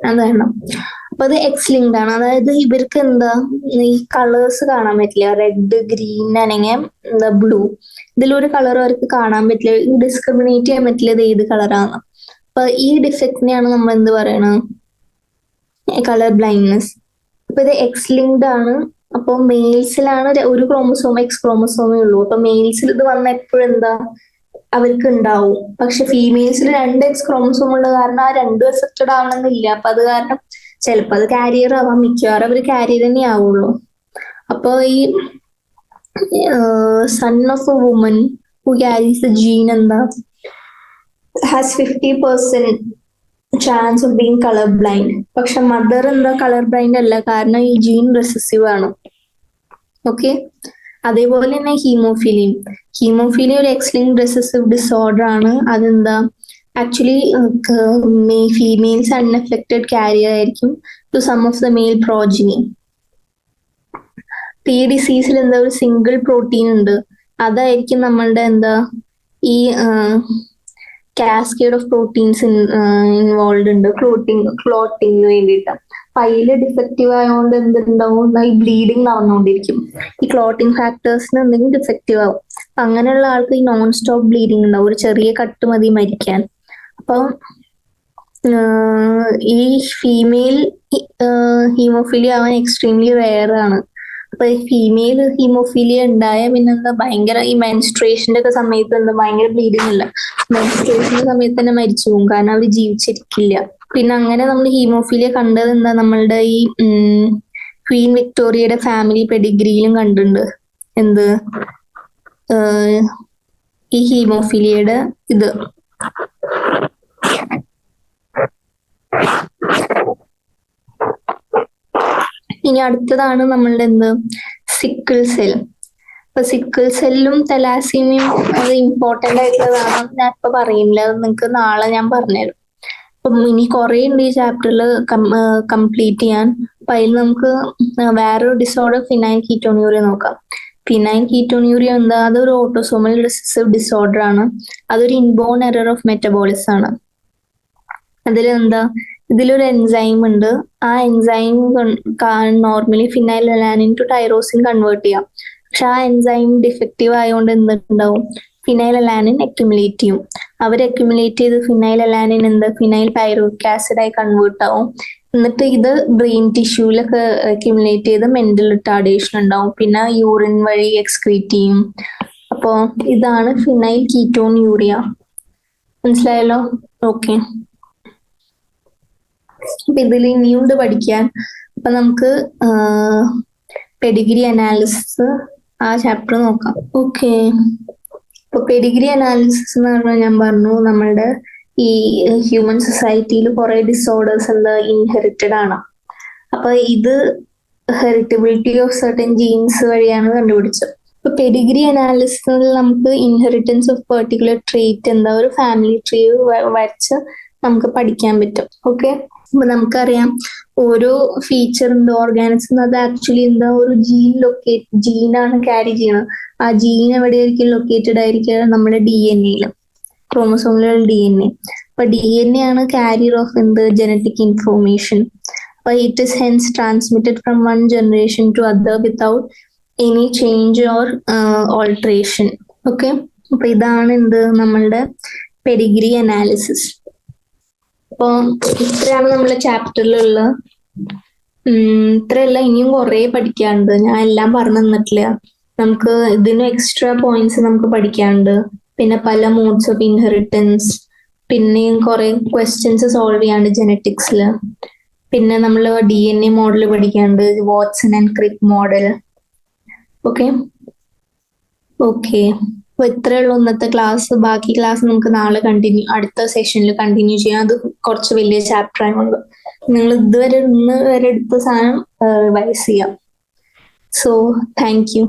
അതാണ്. അപ്പൊ അത് എക്സ് ലിങ്ക്ഡ് ആണ്. അതായത് ഇവർക്ക് എന്താ ഈ കളേഴ്സ് കാണാൻ പറ്റില്ല, റെഡ്, ഗ്രീൻ അല്ലെങ്കിൽ എന്താ ബ്ലൂ. ഇതിലൊരു കളർ അവർക്ക് കാണാൻ പറ്റില്ല, ഡിസ്ക്രിമിനേറ്റ് ചെയ്യാൻ പറ്റില്ല ഇത് ഏത് കളറാണ്. അപ്പൊ ഈ ഡിഫക്റ്റിനെയാണ് നമ്മൾ എന്ത് പറയണത്? Colour blindness. അപ്പൊ ഇത് എക്സ് ലിങ്ക്ഡ് ആണ്. അപ്പൊ മെയിൽസിലാണ് ഒരു ക്രോമസോം, എക്സ് ക്രോമസോമേ ഉള്ളൂ. അപ്പൊ മെയിൽസിൽ ഇത് വന്ന എപ്പോഴും എന്താ അവർക്ക് ഉണ്ടാവും. പക്ഷെ ഫീമെയിൽസിൽ 2 എക്സ് ക്രോമസോം ഉള്ള കാരണം ആ 2 എഫക്റ്റഡ് ആവണമെന്നില്ല. അപ്പൊ അത് കാരണം ചിലപ്പോൾ അത് കാരിയർ ആവാം, മിക്കവാറും അവർ കാരിയർ തന്നെ ആവുള്ളൂ. അപ്പൊ ഈ son of a woman who carries the gene എന്താ? Has 50% chance of being colour blind. പക്ഷെ മദർ എന്താ കളർ ബ്ലൈൻഡ് അല്ല, കാരണം ഈ ജീൻ റെസസീവ് ആണ്. ഓക്കെ, അതേപോലെ തന്നെ ഹീമോഫീലിയ ഒരു എക്സ് ലിങ്ക് റെസസീവ് ഡിസോർഡർ ആണ്. അതെന്താ? ആക്ച്വലി ഫീമെയിൽസ് അൺഎഫക്റ്റഡ് കാരിയർ ആയിരിക്കും to some of the male progeny. ഈ ഡിസീസിൽ എന്താ? ഒരു സിംഗിൾ പ്രോട്ടീൻ ഉണ്ട്, അതായിരിക്കും നമ്മളുടെ എന്താ ഈ കാസ്കേഡ് ഓഫ് പ്രോട്ടീൻസ് ഇൻവോൾവ് ഉണ്ട് ക്ലോട്ടിങ്ങിന് വേണ്ടിയിട്ട്. അപ്പൊ അതിൽ ഡിഫക്റ്റീവ് ആയതുകൊണ്ട് എന്തുണ്ടാവും? ഈ ബ്ലീഡിങ് നടന്നുകൊണ്ടിരിക്കും. ഈ ക്ലോട്ടിങ് ഫാക്ടേഴ്സിന് എന്തെങ്കിലും ഡിഫക്റ്റീവ് ആവും. അങ്ങനെയുള്ള ആൾക്ക് ഈ നോൺ സ്റ്റോപ്പ് ബ്ലീഡിങ് ഉണ്ടാവും, ഒരു ചെറിയ കട്ട് മതി മരിക്കാൻ. അപ്പം ഈ ഫീമെയിൽ ഹീമോഫീലിയ ആവാൻ എക്സ്ട്രീംലി റെയർ ആണ്. അപ്പൊ ഈ ഫീമെയിൽ ഹീമോഫീലിയ ഉണ്ടായ പിന്നെന്താ ഭയങ്കര ഈ മെൻസ്ട്രേഷന്റെ ഒക്കെ സമയത്ത് എന്താ ഭയങ്കര ബ്ലീഡിങ് അല്ല, മെൻസ്ട്രേഷന്റെ സമയത്ത് തന്നെ മരിച്ചു പോകും, കാരണം അവർ ജീവിച്ചിരിക്കില്ല. പിന്നെ അങ്ങനെ നമ്മൾ ഹീമോഫീലിയ കണ്ടത് എന്താ, നമ്മളുടെ ഈ ക്വീൻ വിക്ടോറിയയുടെ ഫാമിലി പെഡിഗ്രിയിലും കണ്ടിട്ടുണ്ട്. എന്ത് ഈ ഹീമോഫീലിയയുടെ ഇത്. ഇനി അടുത്തതാണ് നമ്മളുടെ എന്ത്, സിക്കിൾ സെൽ. അപ്പൊ സിക്കിൾ സെല്ലും തലാസീമിയും അത് ഇമ്പോർട്ടന്റ് ആയിട്ടുള്ളതാണ്. ഞാൻ ഇപ്പൊ പറയുന്നില്ല, അത് നിങ്ങൾക്ക് നാളെ ഞാൻ പറഞ്ഞുതരും. അപ്പം ഇനി കുറെ ഉണ്ട് ഈ ചാപ്റ്ററിൽ കംപ്ലീറ്റ് ചെയ്യാൻ. അപ്പൊ അതിൽ നമുക്ക് വേറൊരു ഡിസോർഡർ ഫിനൈൽ കീറ്റോണ്യൂറിയ നോക്കാം. ഫിനൈൽ കീറ്റോണ്യൂറിയ എന്താ, അതൊരു ഓട്ടോസോമൽ റിസസീവ് ഡിസോർഡർ ആണ്. അതൊരു ഇൻബോൺ എറർ ഓഫ് മെറ്റബോളിസം ആണ്. അതിലെന്താ, ഇതിലൊരു എൻസൈം ഉണ്ട്. ആ enzyme normally phenylalanine to tyrosine convert ചെയ്യാം. പക്ഷെ ആ എൻസൈം ഡിഫക്റ്റീവ് ആയതുകൊണ്ട് എന്തുണ്ടാവും, ഫിനൈൽ അലാനിൻ അക്യുമുലേറ്റ് ചെയ്യും. അവർ അക്യുമുലേറ്റ് ചെയ്ത് ഫിനൈൽ അലാനിൻ എന്താ, ഫിനൈൽ പൈറുവിക് ആസിഡ് ആയി കൺവേർട്ട് ആവും. എന്നിട്ട് ഇത് ബ്രെയിൻ ടിഷ്യൂലൊക്കെ അക്യുമുലേറ്റ് ചെയ്ത് മെന്റൽ റിട്ടാർഡേഷൻ ഉണ്ടാവും. പിന്നെ യൂറിൻ വഴി എക്സ്ക്രീറ്റ് ചെയ്യും. അപ്പോ ഇതാണ് ഫിനൈൽ കീറ്റോണ്യൂറിയ. മനസ്സിലായല്ലോ? ഓക്കെ. അപ്പൊ ഇതിൽ ഇനിയുണ്ട് പഠിക്കാൻ. അപ്പൊ നമുക്ക് പെഡിഗ്രി അനാലിസിസ് ആ ചാപ്റ്റർ നോക്കാം. ഓക്കെ. ഇപ്പൊ പെഡിഗ്രി അനാലിസിസ് എന്ന് പറഞ്ഞാൽ ഞാൻ പറഞ്ഞു, നമ്മളുടെ ഈ ഹ്യൂമൻ സൊസൈറ്റിയിൽ കുറെ ഡിസോർഡേഴ്സ് എന്താ ഇൻഹെറിറ്റഡ് ആണ്. അപ്പൊ ഇത് ഹെറിറ്റബിലിറ്റി ഓഫ് സർട്ടൻ ജീൻസ് വഴിയാണ് കണ്ടുപിടിച്ചത്. ഇപ്പൊ പെഡിഗ്രി അനാലിസിസിൽ നമുക്ക് ഇൻഹെറിറ്റൻസ് ഓഫ് പെർട്ടിക്കുലർ ട്രേറ്റ് എന്താ, ഒരു ഫാമിലി ട്രീ വരച്ച് നമുക്ക് പഠിക്കാൻ പറ്റും. ഓക്കെ. അപ്പൊ നമുക്കറിയാം ഓരോ ഫീച്ചർ എന്താ, ഓർഗാനിസം അത് ആക്ച്വലി എന്താ, ഒരു ജീനാണ് ക്യാരി ചെയ്യണത്. ആ ജീൻ എവിടെയായിരിക്കും ലൊക്കേറ്റഡ് ആയിരിക്കുക, നമ്മുടെ DNA-യിലും, ക്രോമസോമിലുള്ള DNA. അപ്പൊ DNA ആണ് കാരിയർ ഓഫ് എന്ത്, ജനറ്റിക് ഇൻഫോർമേഷൻ. അപ്പൊ it is hence transmitted from one generation to other without any change or alteration. Okay. അപ്പൊ ഇതാണ് എന്ത്, നമ്മളുടെ പെഡിഗ്രി അനാലിസിസ്. അപ്പൊ ഇത്രയാണ് നമ്മളെ ചാപ്റ്ററിലുള്ള. ഇത്രയല്ല, ഇനിയും കുറെ പഠിക്കാനുണ്ട്. ഞാൻ എല്ലാം പറഞ്ഞു തന്നിട്ടില്ല. നമുക്ക് ഇതിന് എക്സ്ട്രാ പോയിന്റ്സ് നമുക്ക് പഠിക്കാനുണ്ട്. പിന്നെ പല മോഡ്സ് ഓഫ് ഇൻഹെറിറ്റൻസ്, പിന്നെയും കുറെ ക്വസ്റ്റ്യൻസ് സോൾവ് ചെയ്യാണ്ട് ജനറ്റിക്സിൽ. പിന്നെ നമ്മൾ DNA മോഡൽ പഠിക്കാനുണ്ട്, Watson and Crick model. Okay. Okay. അപ്പൊ ഇത്രയേ ഉള്ളൂ ഇന്നത്തെ ക്ലാസ്. ബാക്കി ക്ലാസ് നമുക്ക് നാളെ അടുത്ത സെഷനിൽ കണ്ടിന്യൂ ചെയ്യാം. അത് കുറച്ച് വലിയ ചാപ്റ്റർ ആയതുകൊണ്ട് നിങ്ങൾ ഇന്ന് വരെ എടുത്ത സാധനം റിവൈസ് ചെയ്യാം. So thank you.